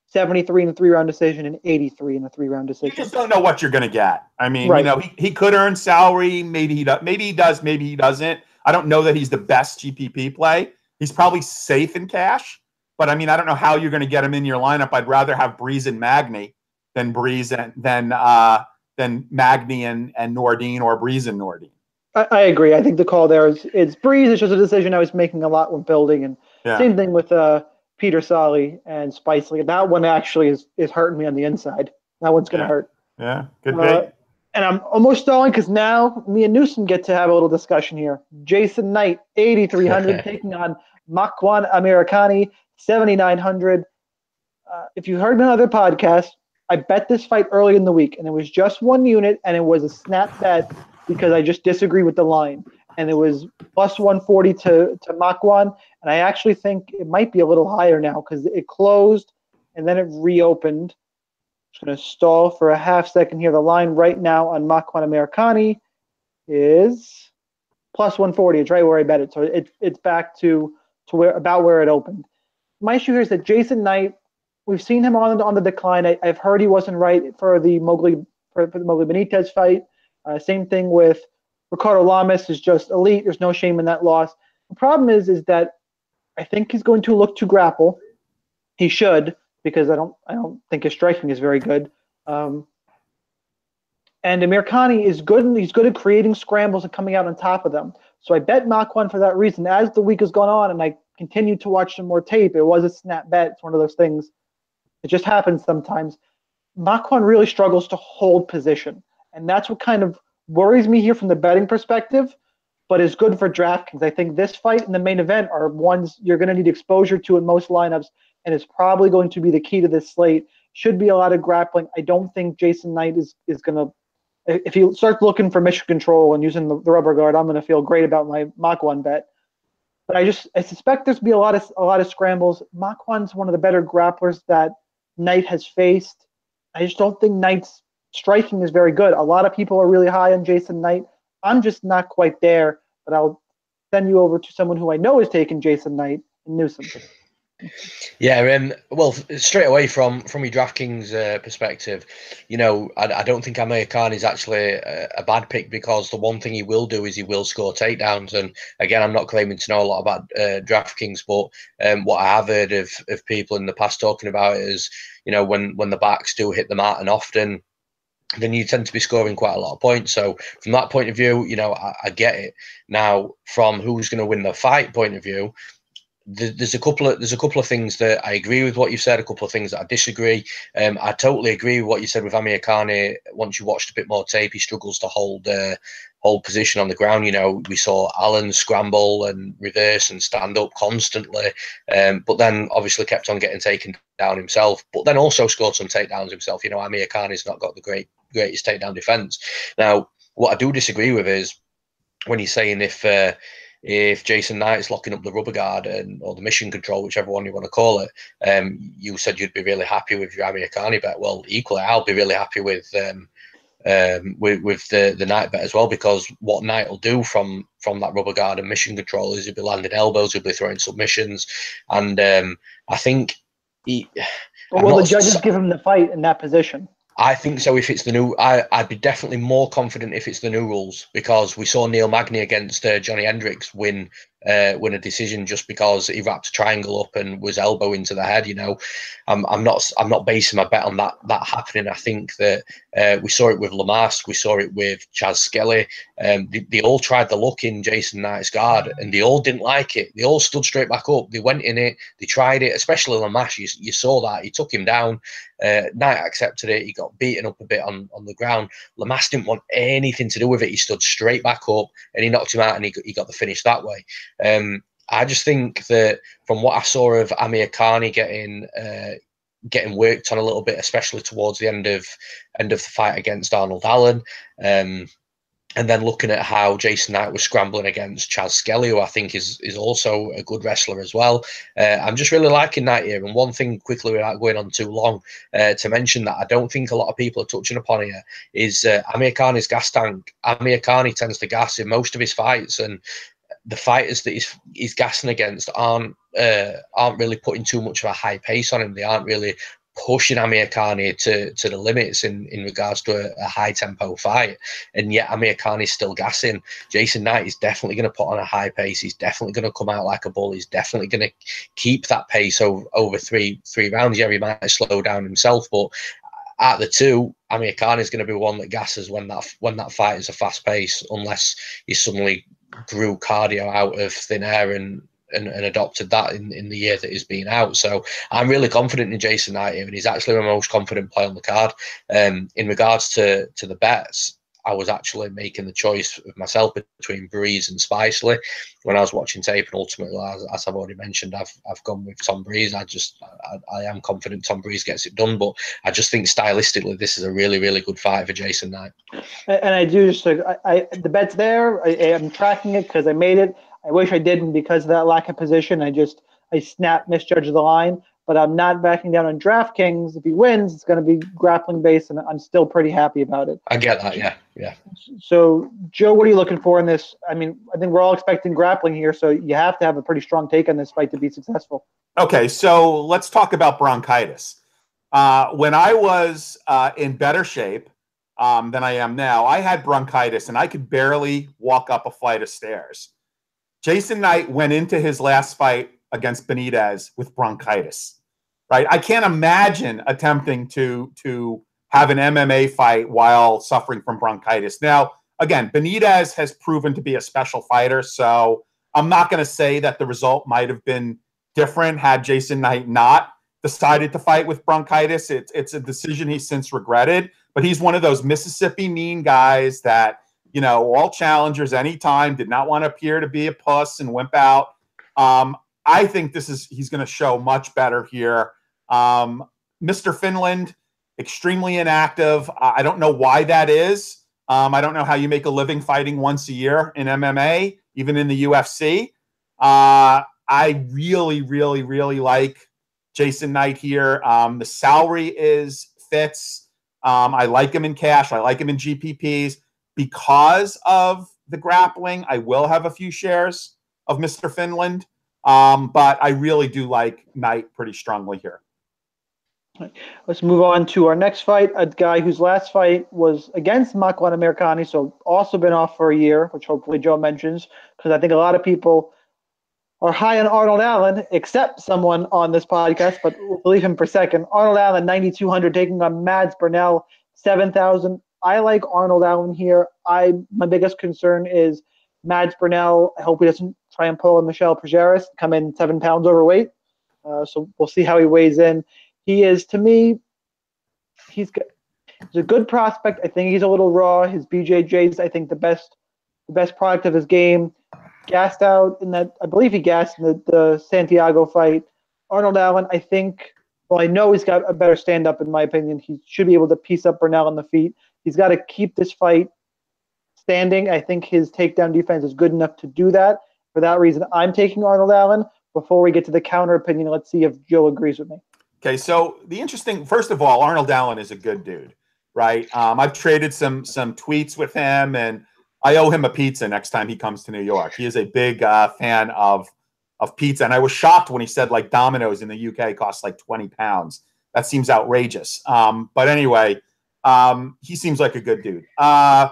73 in a 3-round decision, and 83 in a 3-round decision. You just don't know what you're going to get. I mean, he could earn salary. Maybe he does. Maybe he doesn't. I don't know that he's the best GPP play. He's probably safe in cash, but I mean, I don't know how you're going to get him in your lineup. I'd rather have Breeze and Magny than Breeze than Magny and Nordine, or Breeze and Nordine. I agree. I think the call there is Breeze. It's just a decision I was making a lot when building, and same thing with Peter Solly and Spicely. That one actually is hurting me on the inside. That one's going to hurt. Yeah, good day. And I'm almost stalling because now me and Newsomme get to have a little discussion here. Jason Knight, 8,300, taking on Makwan Amirkhani, 7,900. If you heard another podcast, I bet this fight early in the week, and it was just 1 unit, and it was a snap bet because I just disagree with the line. And it was plus 140 to Makwan, and I actually think it might be a little higher now because it closed and then it reopened. Just going to stall for a half second here. The line right now on Makwan Amirkhani is plus 140. It's right where I bet it, so it's back to where it opened. My issue here is that Jason Knight, we've seen him on the decline. I've heard he wasn't right for the Mowgli Benitez fight. Same thing with Ricardo Lamas, is just elite. There's no shame in that loss. The problem is that I think he's going to look to grapple. He should, because I don't think his striking is very good. And Amirkhani is good, and he's good at creating scrambles and coming out on top of them. So I bet Makwan for that reason. As the week has gone on and I continued to watch some more tape, it was a snap bet. It's one of those things. It just happens sometimes. Makwan really struggles to hold position. And that's what kind of worries me here from the betting perspective, but is good for DraftKings. I think this fight and the main event are ones you're going to need exposure to in most lineups, and it's probably going to be the key to this slate. Should be a lot of grappling. I don't think Jason Knight is going to – if he starts looking for mission control and using the rubber guard, I'm going to feel great about my Makwan bet. But I suspect there's going to be a lot of scrambles. Makwan's one of the better grapplers that Knight has faced. I just don't think Knight's striking is very good. A lot of people are really high on Jason Knight. I'm just not quite there, but I'll send you over to someone who I know is taking Jason Knight in Newsomme. Yeah, well, straight away from your DraftKings perspective, I don't think Amir Khan is actually a bad pick, because the one thing he will do is he will score takedowns. And again, I'm not claiming to know a lot about DraftKings, but what I have heard of people in the past talking about it is, when the backs do hit the mat, and often, then you tend to be scoring quite a lot of points. So from that point of view, I get it. Now, from who's going to win the fight point of view, there's a couple of things that I agree with what you said, a couple of things that I disagree. I totally agree with what you said with Amir Khan. Once you watched a bit more tape, he struggles to hold position on the ground. We saw Allen scramble and reverse and stand up constantly, but then obviously kept on getting taken down himself, but then also scored some takedowns himself. Amir Khan has not got the greatest takedown defense. Now, what I do disagree with is when he's saying if Jason Knight is locking up the rubber guard or the mission control, whichever one you want to call it, you said you'd be really happy with your Amir Khan bet. Well, equally, I'll be really happy with the Knight bet as well, because what Knight will do from that rubber guard and mission control is he'll be landing elbows, he'll be throwing submissions, and I think Will the judges give him the fight in that position? I think so. If it's the new, I'd be definitely more confident if it's the new rules, because we saw Neil Magny against Johnny Hendricks win a decision just because he wrapped a triangle up and was elbow into the head. I'm not basing my bet on that happening. I think that we saw it with Lamask, we saw it with Chaz Skelly. They all tried the look in Jason Knight's guard, and they all didn't like it. They all stood straight back up. They went in it. They tried it, especially Lamask. You saw that he took him down. Knight accepted it. He got beaten up a bit on the ground. Lamask didn't want anything to do with it. He stood straight back up and he knocked him out, and he got the finish that way. I just think that from what I saw of Amir Khan getting worked on a little bit, especially towards the end of the fight against Arnold Allen, and then looking at how Jason Knight was scrambling against Chaz Skelly, who I think is also a good wrestler as well. I'm just really liking Knight here. And one thing quickly, without going on too long, to mention that I don't think a lot of people are touching upon here is Amir Khan is gas tank. Amir Khan, he tends to gas in most of his fights, and the fighters that he's gassing against aren't really putting too much of a high pace on him. They aren't really pushing Amir Khan to the limits in regards to a high tempo fight, and yet Amir Khan is still gassing. Jason Knight is definitely going to put on a high pace. He's definitely going to come out like a bull. He's definitely going to keep that pace over three rounds. Yeah, he might slow down himself, but at the two, Amir Khan is going to be one that gasses when that fight is a fast pace, unless he suddenly grew cardio out of thin air and adopted that in the year that he's been out. So I'm really confident in Jason Knight here, and he's actually my most confident play on the card. In regards to the bets, I was actually making the choice of myself between Breeze and Spicely when I was watching tape, and ultimately, as I've already mentioned, I've gone with Tom Breeze. I am confident Tom Breeze gets it done, but I just think stylistically this is a really, really good fight for Jason Knight. And I do just the bet's there. I'm tracking it because I made it. I wish I didn't because of that lack of position. I misjudged the line, but I'm not backing down on DraftKings. If he wins, it's going to be grappling based, and I'm still pretty happy about it. I get that, yeah. So, Joe, what are you looking for in this? I mean, I think we're all expecting grappling here, so you have to have a pretty strong take on this fight to be successful. Okay, so let's talk about bronchitis. When I was in better shape than I am now, I had bronchitis, and I could barely walk up a flight of stairs. Jason Knight went into his last fight against Benitez with bronchitis, right? I can't imagine attempting to have an MMA fight while suffering from bronchitis. Now, again, Benitez has proven to be a special fighter, so I'm not going to say that the result might have been different had Jason Knight not decided to fight with bronchitis. It's a decision he's since regretted, but he's one of those Mississippi mean guys that, all challengers anytime, did not want to appear to be a puss and wimp out. I think he's going to show much better here. Mr. Finland, extremely inactive. I don't know why that is. I don't know how you make a living fighting once a year in MMA, even in the UFC. I really, really, really like Jason Knight here. The salary fits. I like him in cash. I like him in GPPs. Because of the grappling, I will have a few shares of Mr. Finland. But I really do like Knight pretty strongly here. Let's move on to our next fight. A guy whose last fight was against Makwan Americani, so also been off for a year, which hopefully Joe mentions, because I think a lot of people are high on Arnold Allen, except someone on this podcast, but we'll leave him for second. Arnold Allen, 9,200, taking on Mads Burnell, 7,000. I like Arnold Allen here. My biggest concern is Mads Burnell. I hope he doesn't try and pull a Michel Prazeres, come in 7 pounds overweight. So we'll see how he weighs in. He is, to me, he's a good prospect. I think he's a little raw. His BJJ's, I think, the best product of his game. Gassed out in that, I believe he gassed in the Santiago fight. Arnold Allen, I think, well, I know he's got a better stand-up, in my opinion. He should be able to piece up Burnell on the feet. He's got to keep this fight standing. I think his takedown defense is good enough to do that. For that reason, I'm taking Arnold Allen. Before we get to the counter opinion, let's see if Joe agrees with me. Okay, so first of all, Arnold Allen is a good dude, right? I've traded some tweets with him, and I owe him a pizza next time he comes to New York. He is a big fan of pizza, and I was shocked when he said like Domino's in the UK costs like 20 pounds. That seems outrageous. But anyway, he seems like a good dude. I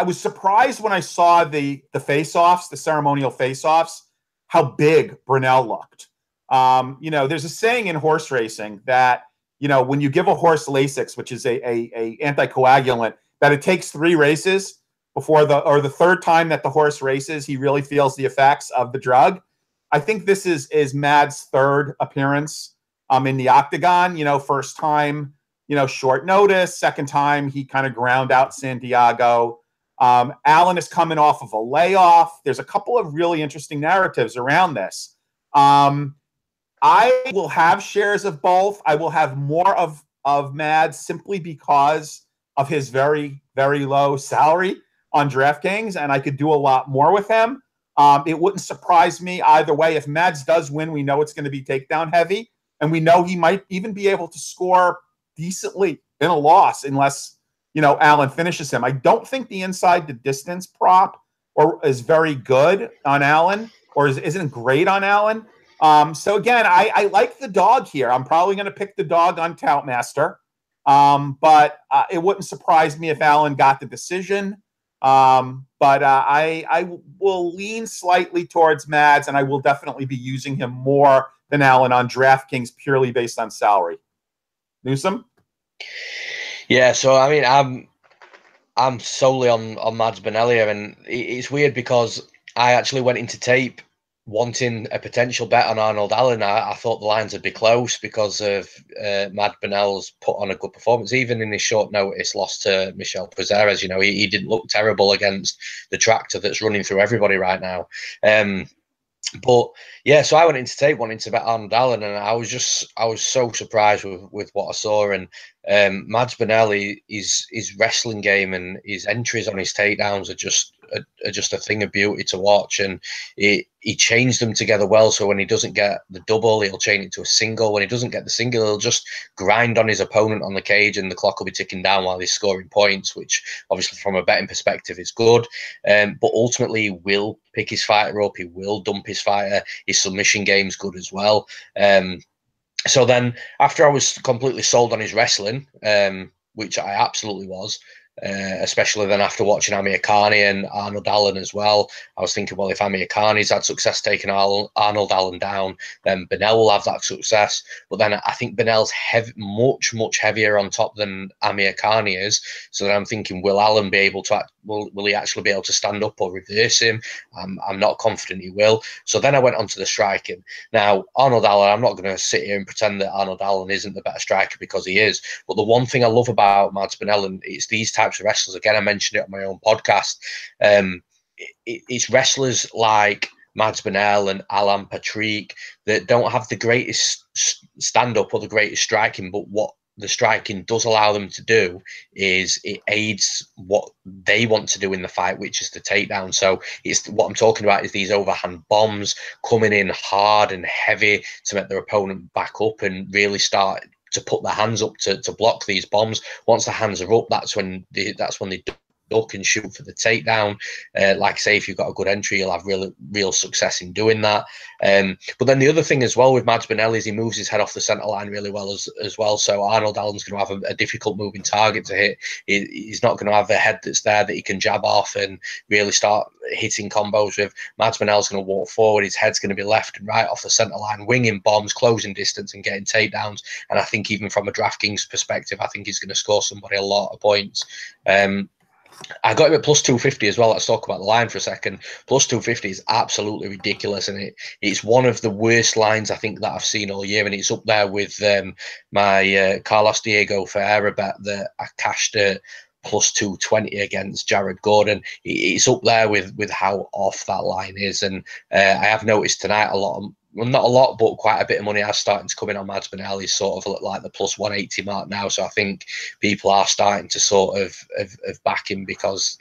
was surprised when I saw the face-offs, the ceremonial face-offs, how big Burnell looked. There's a saying in horse racing that, when you give a horse Lasix, which is a anticoagulant, that it takes 3 races before the third time that the horse races, he really feels the effects of the drug. I think this is Mads' third appearance in the octagon. First time, short notice. Second time, he kind of ground out Santiago. Allen is coming off of a layoff. There's a couple of really interesting narratives around this. I will have shares of both. I will have more of Mads simply because of his very, very low salary on DraftKings, and I could do a lot more with him. It wouldn't surprise me either way. If Mads does win, we know it's going to be takedown heavy, and we know he might even be able to score decently in a loss unless, Allen finishes him. I don't think the inside the distance prop is very good on Allen, or isn't great on Allen. So again, I like the dog here. I'm probably going to pick the dog on Toutmaster. But it wouldn't surprise me if Allen got the decision. But I will lean slightly towards Mads, and I will definitely be using him more than Allen on DraftKings purely based on salary. Newsomme? Yeah, so I mean, I'm solely on Mads Burnell here, and it's weird because I actually went into tape wanting a potential bet on Arnold Allen. I thought the lines would be close because of Mads Burnell's put on a good performance, even in his short notice loss to Michel Prazeres. He didn't look terrible against the tractor that's running through everybody right now. But yeah, so I went into tape wanting to bet Arnold Allen, and I was so surprised with what I saw. And Mads Burnell, his wrestling game and his entries on his takedowns are just a thing of beauty to watch, and he changed them together well. So when he doesn't get the double, he'll chain it to a single. When he doesn't get the single, he'll just grind on his opponent on the cage, and the clock will be ticking down while he's scoring points, which obviously from a betting perspective is good. But ultimately, he will pick his fighter up. He will dump his fighter. His submission game's good as well. So then, after I was completely sold on his wrestling, which I absolutely was, especially then after watching Amir Khani and Arnold Allen as well, I was thinking, well, if Amir Khani's had success taking Arnold Allen down, then Burnell will have that success. But then I think Burnell's much, much heavier on top than Amir Khani is. So then I'm thinking, will Allen be able to, will he actually be able to stand up or reverse him? I'm not confident he will. So then I went on to the striking. Now, Arnold Allen, I'm not going to sit here and pretend that Arnold Allen isn't the better striker, because he is. But the one thing I love about Mads Burnell, and it's these types of wrestlers, again, I mentioned it on my own podcast, it's wrestlers like Mads Burnell and Alan Patrick that don't have the greatest stand-up or the greatest striking, but what the striking does allow them to do is it aids what they want to do in the fight, which is the takedown. So it's what I'm talking about is these overhand bombs coming in hard and heavy to make their opponent back up and really start to put their hands up to block these bombs. Once the hands are up, that's when they duck and shoot for the takedown. Like I say, if you've got a good entry, you'll have real success in doing that. But then the other thing as well with Mads Bennelli is he moves his head off the centre line really well as well. So Arnold Allen's going to have a difficult moving target to hit. He's not going to have a head that's there that he can jab off and really start hitting combos with. Mads Bennelli's going to walk forward. His head's going to be left and right off the centre line, winging bombs, closing distance and getting takedowns. And I think even from a DraftKings perspective, I think he's going to score somebody a lot of points. I got him at plus 250 as well. Let's talk about the line for a second. Plus 250 is absolutely ridiculous, and it's one of the worst lines I think that I've seen all year, and it's up there with my Carlos Diego Ferreira bet that I cashed at plus 220 against Jared Gordon. It's up there with how off that line is, and I have noticed tonight not a lot, but quite a bit of money is starting to come in on Mads Bennelli, sort of like the plus 180 mark now. So I think people are starting to sort of back him because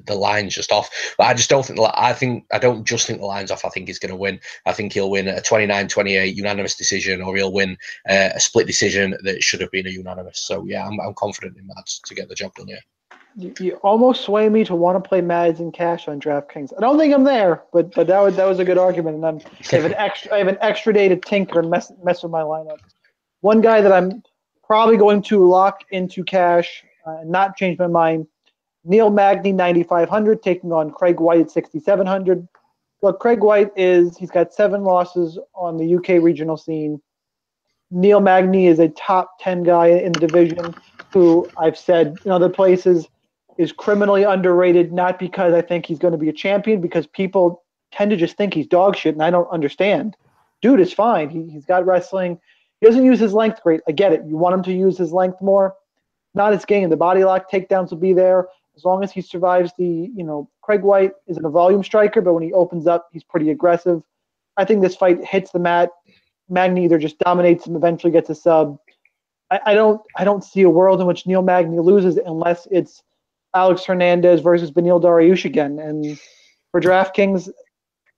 the line's just off. But I just don't think I don't just think the line's off. I think he's going to win. I think he'll win a 29-28 unanimous decision, or he'll win a split decision that should have been a unanimous. So yeah, I'm confident in Mads to get the job done here. You almost sway me to want to play Mads in cash on DraftKings. I don't think I'm there, but that was a good argument. And I have an extra day to tinker and mess with my lineup. One guy that I'm probably going to lock into cash and not change my mind. Neil Magny 9,500 taking on Craig White at 6,700. Look, Craig White he's got 7 losses on the UK regional scene. Neil Magny is a top 10 guy in the division who I've said in other places is criminally underrated, not because I think he's going to be a champion, because people tend to just think he's dog shit, and I don't understand. Dude is fine. He's got wrestling. He doesn't use his length great. I get it. You want him to use his length more. Not his game. The body lock takedowns will be there as long as he survives Craig White isn't a volume striker, but when he opens up, he's pretty aggressive. I think this fight hits the mat. Magny either just dominates him, eventually gets a sub. I don't see a world in which Neil Magny loses unless it's Alex Hernandez versus Beneil Dariush again. And for DraftKings,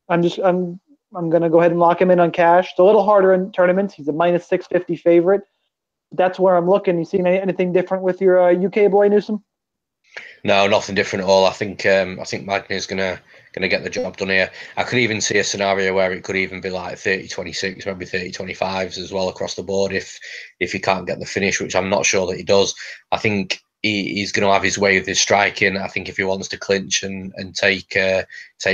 I'm going to go ahead and lock him in on cash. It's a little harder in tournaments. He's a minus 650 favorite. That's where I'm looking. You seen anything different with your UK boy, Newsomme? No, nothing different at all. I think Magny is gonna get the job done here. I could even see a scenario where it could even be like 30-26, maybe 30-25s as well across the board if he can't get the finish, which I'm not sure that he does. I think he's going to have his way with his striking. I think if he wants to clinch and take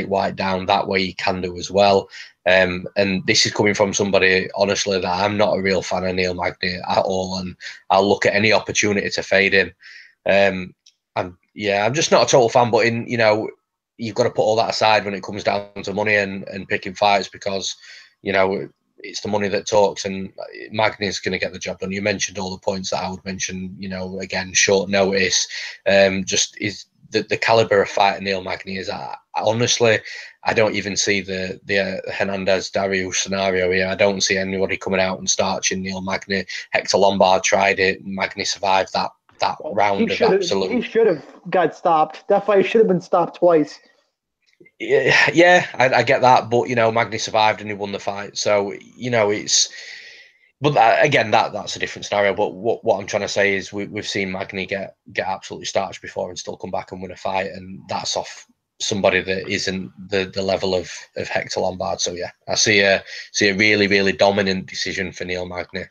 White down that way, he can do as well. And this is coming from somebody, honestly, that I'm not a real fan of Neil Magny at all, and I'll look at any opportunity to fade him. I'm just not a total fan, but you've got to put all that aside when it comes down to money and picking fights, because it's the money that talks, and Magny's going to get the job done. You mentioned all the points that I would mention. Again, short notice. Just is the caliber of fight Neil Magny is. Honestly, I don't even see the Hernandez Dariush scenario here. I don't see anybody coming out and starching Neil Magny. Hector Lombard tried it. Magny survived that round of absolute. He should have got stopped. That fight should have been stopped twice. Yeah, I get that, but Magny survived and he won the fight. So it's. But again, that's a different scenario. But what I'm trying to say is we've seen Magny get absolutely starched before and still come back and win a fight, and that's off somebody that isn't the level of Hector Lombard. So yeah, I see a really, really dominant decision for Neil Magny.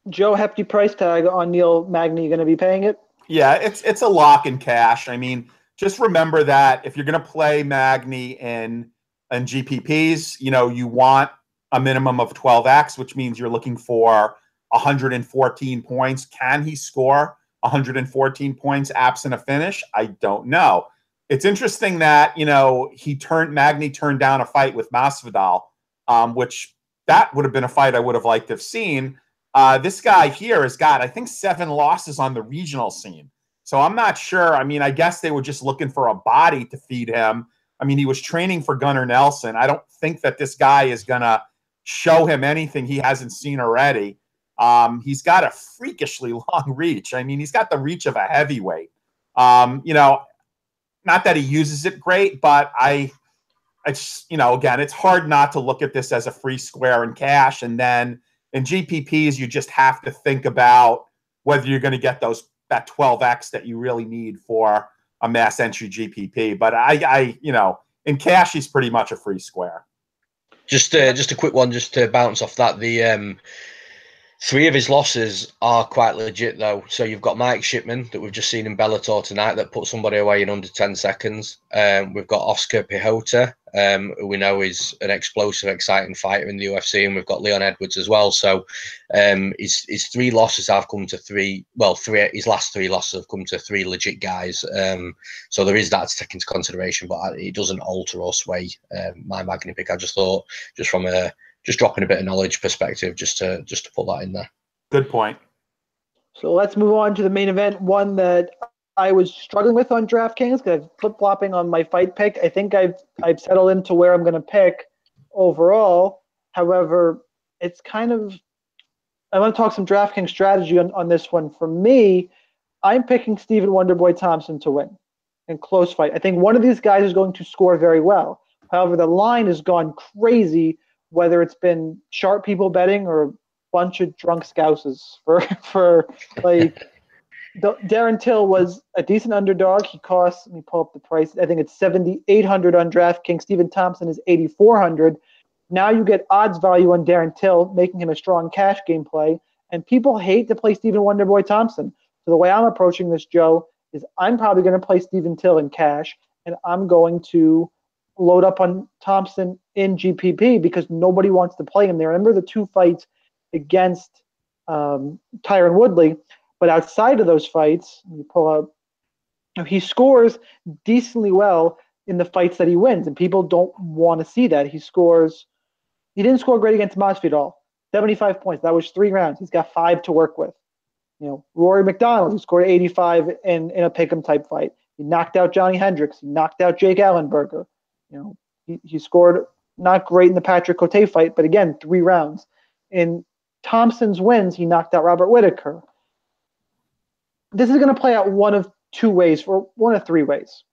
Joe, hefty price tag on Neil Magny. You going to be paying it? Yeah, it's a lock in cash. I mean, just remember that if you're going to play Magny in GPPs, you want a minimum of 12x, which means you're looking for 114 points. Can he score 114 points absent a finish? I don't know. It's interesting that, Magny turned down a fight with Masvidal, which that would have been a fight I would have liked to have seen. This guy here has got, I think, 7 losses on the regional scene. So I'm not sure. I mean, I guess they were just looking for a body to feed him. I mean, he was training for Gunnar Nelson. I don't think that this guy is going to show him anything he hasn't seen already. He's got a freakishly long reach. I mean, he's got the reach of a heavyweight. Not that he uses it great, but again, it's hard not to look at this as a free square in cash. And then In GPPs, you just have to think about whether you're going to get that 12x that you really need for a mass entry GPP. But I in cash, he's pretty much a free square. Just a quick one, just to bounce off that. The 3 of his losses are quite legit, though. So you've got Mike Shipman that we've just seen in Bellator tonight that put somebody away in under 10 seconds. We've got Oscar Pihota, who we know is an explosive, exciting fighter in the UFC, and we've got Leon Edwards as well. So his 3 losses have come to 3. Well, his last 3 losses have come to 3 legit guys. So there is that to take into consideration, but it doesn't alter or sway my Magny pick. I just thought, just from just dropping a bit of knowledge perspective, just to put that in there. Good point. So let's move on to the main event, one that I was struggling with on DraftKings because I'm flip-flopping on my fight pick. I think I've settled into where I'm going to pick overall. However, it's kind of – I want to talk some DraftKings strategy on this one. For me, I'm picking Stephen Wonderboy Thompson to win in close fight. I think one of these guys is going to score very well. However, the line has gone crazy, whether it's been sharp people betting or a bunch of drunk scousers for like Darren Till was a decent underdog. He cost, let me pull up the price, I think it's $7,800 on DraftKings. Stephen Thompson is $8,400. Now you get odds value on Darren Till, making him a strong cash game play. And people hate to play Stephen Wonderboy Thompson. So the way I'm approaching this, Joe, is I'm probably going to play Stephen Till in cash, and I'm going to load up on Thompson in GPP because nobody wants to play him there. Remember the 2 fights against Tyron Woodley, but outside of those fights, you pull up, he scores decently well in the fights that he wins, and people don't want to see that. He didn't score great against Masvidal, 75 points. That was 3 rounds. He's got 5 to work with. Rory McDonald, who scored 85 in a pick'em type fight. He knocked out Johnny Hendricks. He knocked out Jake Allenberger. He scored not great in the Patrick Cote fight, but again, 3 rounds. In Thompson's wins, he knocked out Robert Whittaker. This is going to play out one of 3 ways.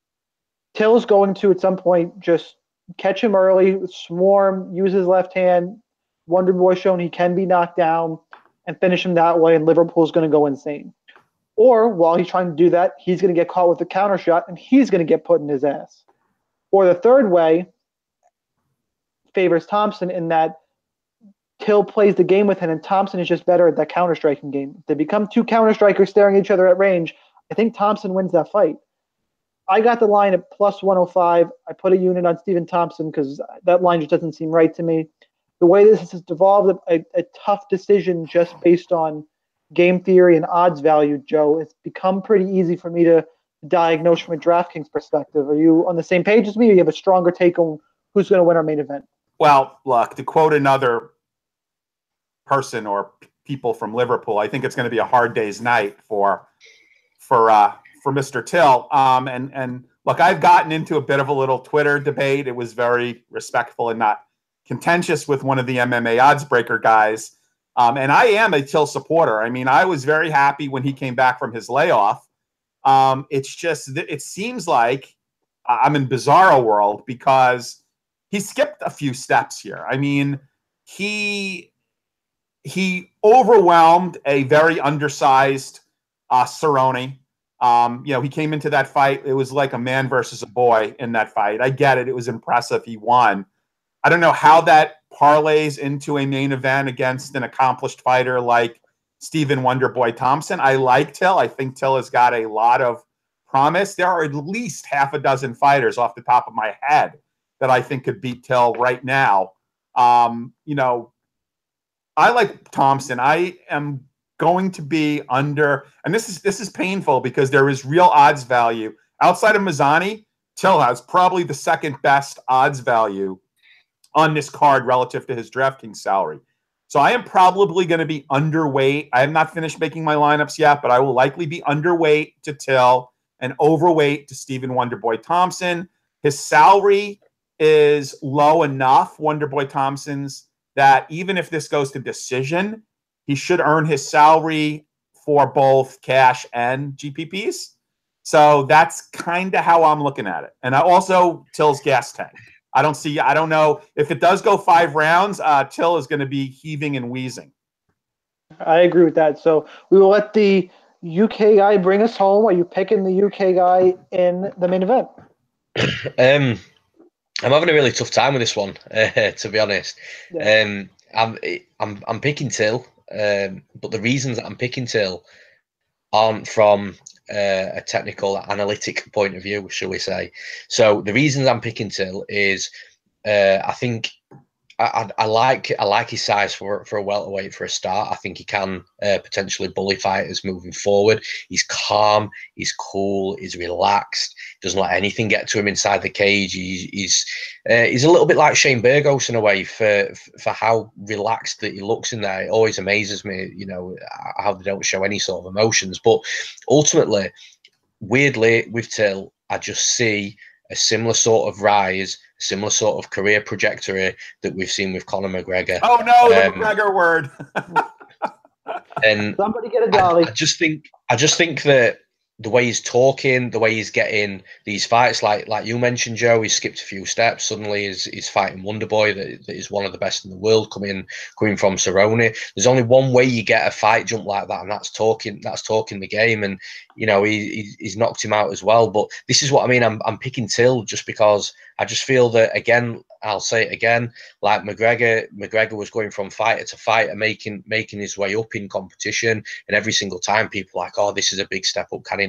Till's going to, at some point, just catch him early, swarm, use his left hand. Wonderboy shown he can be knocked down and finish him that way, and Liverpool's going to go insane. Or while he's trying to do that, he's going to get caught with a counter shot, and he's going to get put in his ass. Or the third way favors Thompson in that Till plays the game with him, and Thompson is just better at that counter-striking game. If they become 2 counter-strikers staring at each other at range, I think Thompson wins that fight. I got the line at plus 105. I put a unit on Stephen Thompson because that line just doesn't seem right to me. The way this has devolved, a tough decision just based on game theory and odds value, Joe. It's become pretty easy for me to diagnose from a DraftKings perspective. Are you on the same page as me, or you have a stronger take on who's going to win our main event? Well, look, to quote another person or people from Liverpool, I think it's going to be a hard day's night for Mr. Till. And look, I've gotten into a bit of a little Twitter debate. It was very respectful and not contentious with one of the MMA odds breaker guys. And I am a Till supporter. I mean, I was very happy when he came back from his layoff. It's just, it seems like I'm in bizarro world because he skipped a few steps here. I mean, he overwhelmed a very undersized Cerrone. He came into that fight. It was like a man versus a boy in that fight. I get it. It was impressive. He won. I don't know how that parlays into a main event against an accomplished fighter like Stephen Wonderboy Thompson. I like Till. I think Till has got a lot of promise. There are at least 6 fighters off the top of my head that I think could beat Till right now. I like Thompson. I am going to be under, and this is painful because there is real odds value. Outside of Mazzani, Till has probably the 2nd best odds value on this card relative to his DraftKings salary. So I am probably going to be underweight. I have not finished making my lineups yet, but I will likely be underweight to Till and overweight to Stephen Wonderboy Thompson. His salary is low enough, Wonderboy Thompson's, that even if this goes to decision, he should earn his salary for both cash and GPPs. So that's kind of how I'm looking at it. And I also, Till's gas tank. I don't know if it does go 5 rounds, Till is going to be heaving and wheezing. I agree with that. So we will let the UK guy bring us home. Are you picking the UK guy in the main event? I'm having a really tough time with this one, to be honest. Yeah. I'm picking Till, but the reasons that I'm picking Till aren't from a technical analytic point of view, shall we say. So the reasons I'm picking Till is I think I like his size for a welterweight for a start. I think he can potentially bully fighters moving forward. He's calm, he's cool, he's relaxed. Doesn't let anything get to him inside the cage. He's a little bit like Shane Burgos in a way for how relaxed that he looks in there. It always amazes me, how they don't show any sort of emotions. But ultimately, weirdly, with Till, I just see a similar sort of rise, similar sort of career trajectory that we've seen with Conor McGregor. Oh no, the McGregor word. And somebody get a dolly. I just think that the way he's talking, the way he's getting these fights, like you mentioned, Joe, he skipped a few steps. Suddenly, he's fighting Wonderboy, that is one of the best in the world, coming from Cerrone. There's only one way you get a fight jump like that, and that's talking the game. And he's knocked him out as well. But this is what I mean. I'm picking Till just because I just feel that, again, I'll say it again, like McGregor was going from fighter to fighter, making his way up in competition, and every single time people are like, oh, this is a big step up. Can he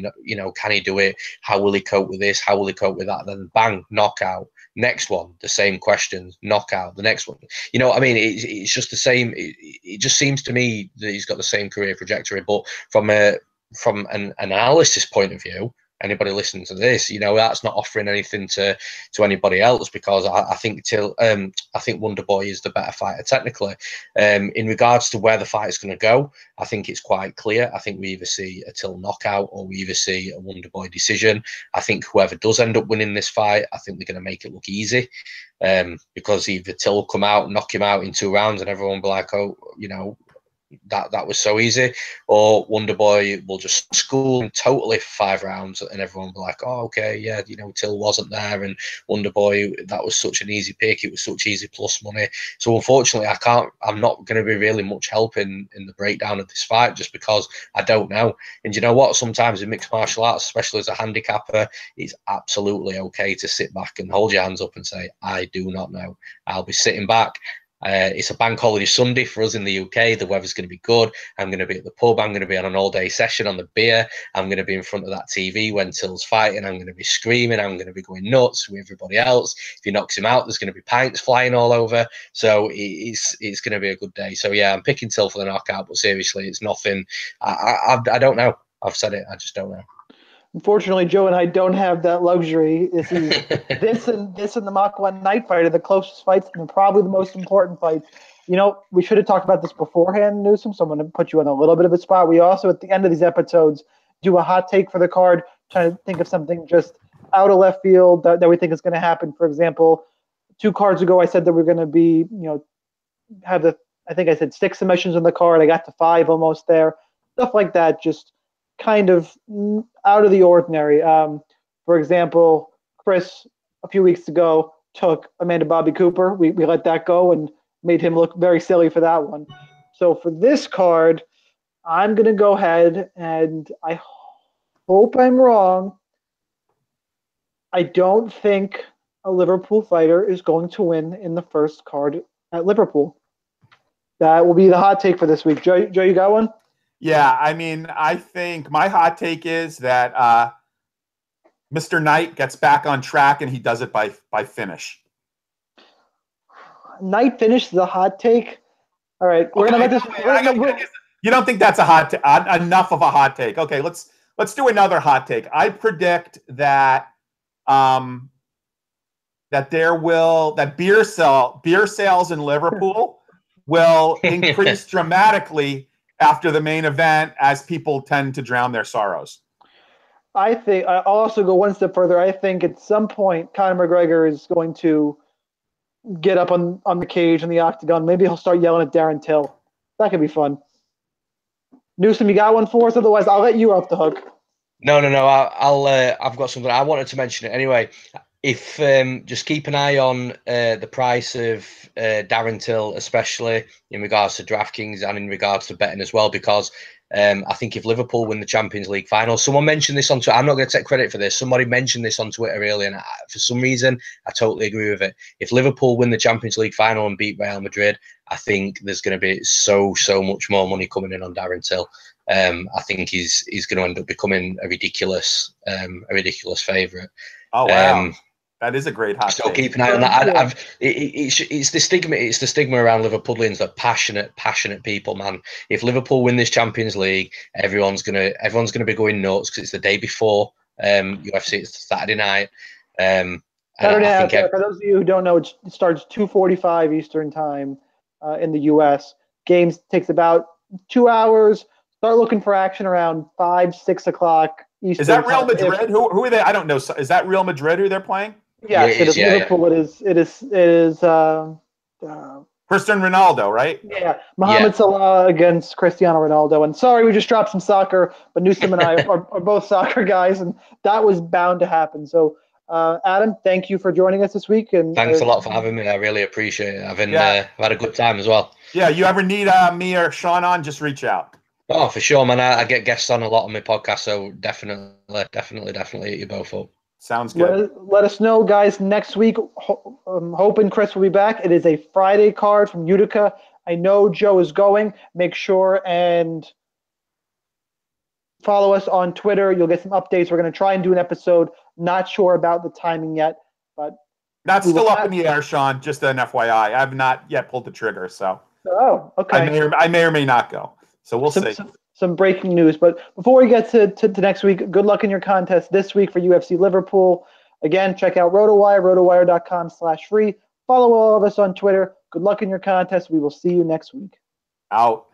do it? How will he cope with this? How will he cope with that? Then bang, knockout. Next one, the same questions, knockout. The next one, you know what I mean? It's just the same. It just seems to me that he's got the same career trajectory, but from an analysis point of view, anybody listening to this, that's not offering anything to anybody else, because I think Wonderboy is the better fighter technically. In regards to where the fight is going to go, I think it's quite clear. I think we either see a Till knockout or we either see a Wonderboy decision. I think whoever does end up winning this fight, I think they're going to make it look easy, because either Till will come out, knock him out in 2 rounds, and everyone will be like, oh, that was so easy, or Wonderboy will just school him totally for 5 rounds, and everyone will be like, oh, okay, yeah, Till wasn't there, and Wonderboy, that was such an easy pick, it was such easy plus money. So unfortunately, I'm not going to be really much help in the breakdown of this fight, just because I don't know. And you know what, sometimes in mixed martial arts, especially as a handicapper, it's absolutely okay to sit back and hold your hands up and say, I do not know. I'll be sitting back. It's a bank holiday Sunday for us in the UK. The weather's going to be good. I'm going to be at the pub. I'm going to be on an all-day session on the beer. I'm going to be in front of that TV when Till's fighting. I'm going to be screaming. I'm going to be going nuts with everybody else. If he knocks him out, there's going to be pints flying all over. So it's going to be a good day. So yeah, I'm picking Till for the knockout. But seriously, it's nothing. I don't know. I've said it. I just don't know. Unfortunately, Joe and I don't have that luxury. This is this and the Mach 1 night fight are the closest fights and probably the most important fights. We should have talked about this beforehand, Newsomme, so I'm going to put you on a little bit of a spot. We also, at the end of these episodes, do a hot take for the card, trying to think of something just out of left field that we think is going to happen. For example, 2 cards ago, I said that we're going to be, I think I said 6 submissions on the card. I got to 5 almost there. Stuff like that, just kind of out of the ordinary. For example, Chris a few weeks ago took Amanda Bobby Cooper. We let that go and made him look very silly for that one. So for this card, I'm going to go ahead, and I hope I'm wrong. I don't think a Liverpool fighter is going to win in the first card at Liverpool. That will be the hot take for this week. Joe, you got one? Yeah, I mean, I think my hot take is that Mr. Knight gets back on track and he does it by finish. Knight finish is a hot take. All right, we're gonna let this. You don't think that's enough of a hot take? Okay, let's do another hot take. I predict that that beer sales in Liverpool will increase dramatically after the main event, as people tend to drown their sorrows. I think I'll also go one step further. I think at some point Conor McGregor is going to get up on the cage in the octagon. Maybe he'll start yelling at Darren Till. That could be fun. Newsomme, you got one for us? Otherwise, I'll let you off the hook. No. I've got something. I wanted to mention it anyway. if just keep an eye on the price of Darren Till, especially in regards to DraftKings and in regards to betting as well, because I think if Liverpool win the Champions League final, someone mentioned this on Twitter. I'm not going to take credit for this. Somebody mentioned this on Twitter earlier, and for some reason, I totally agree with it. If Liverpool win the Champions League final and beat Real Madrid, I think there's going to be so much more money coming in on Darren Till. I think he's going to end up becoming a ridiculous favourite. Oh wow. That is a great hot take. Keep an eye on that. It's the stigma. It's the stigma around Liverpoolians. They're passionate people, man. If Liverpool win this Champions League, everyone's gonna be going nuts because it's the day before UFC. It's Saturday night. Saturday night. For those of you who don't know, it starts 2:45 Eastern time in the US. Games takes about 2 hours. Start looking for action around 5-6 o'clock Eastern. Is that Real Madrid? Who are they? I don't know. Is that Real Madrid who they're playing? Yes, it is Liverpool. Yeah. It is Cristiano Ronaldo, right? Yeah, Mohamed Salah against Cristiano Ronaldo. And sorry, we just dropped some soccer, but Newsomme and I are both soccer guys, and that was bound to happen. So, Adam, thank you for joining us this week. And thanks a lot for having me. I really appreciate it. I've had a good time as well. Yeah, you ever need me or Shaun on, just reach out. Oh, for sure, man. I get guests on a lot on my podcast, so definitely hit you both up. Sounds good. Let us know, guys. Next week, hoping Chris will be back. It is a Friday card from Utica. I know Joe is going. Make sure and follow us on Twitter. You'll get some updates. We're going to try and do an episode. Not sure about the timing yet, but that's still up in the air, Shaun. Just an FYI, I have not yet pulled the trigger, so okay. I may or may not go. So we'll see. Some breaking news. But before we get to next week, good luck in your contest this week for UFC Liverpool. Again, check out Rotowire, rotowire.com/free. Follow all of us on Twitter. Good luck in your contest. We will see you next week. Out.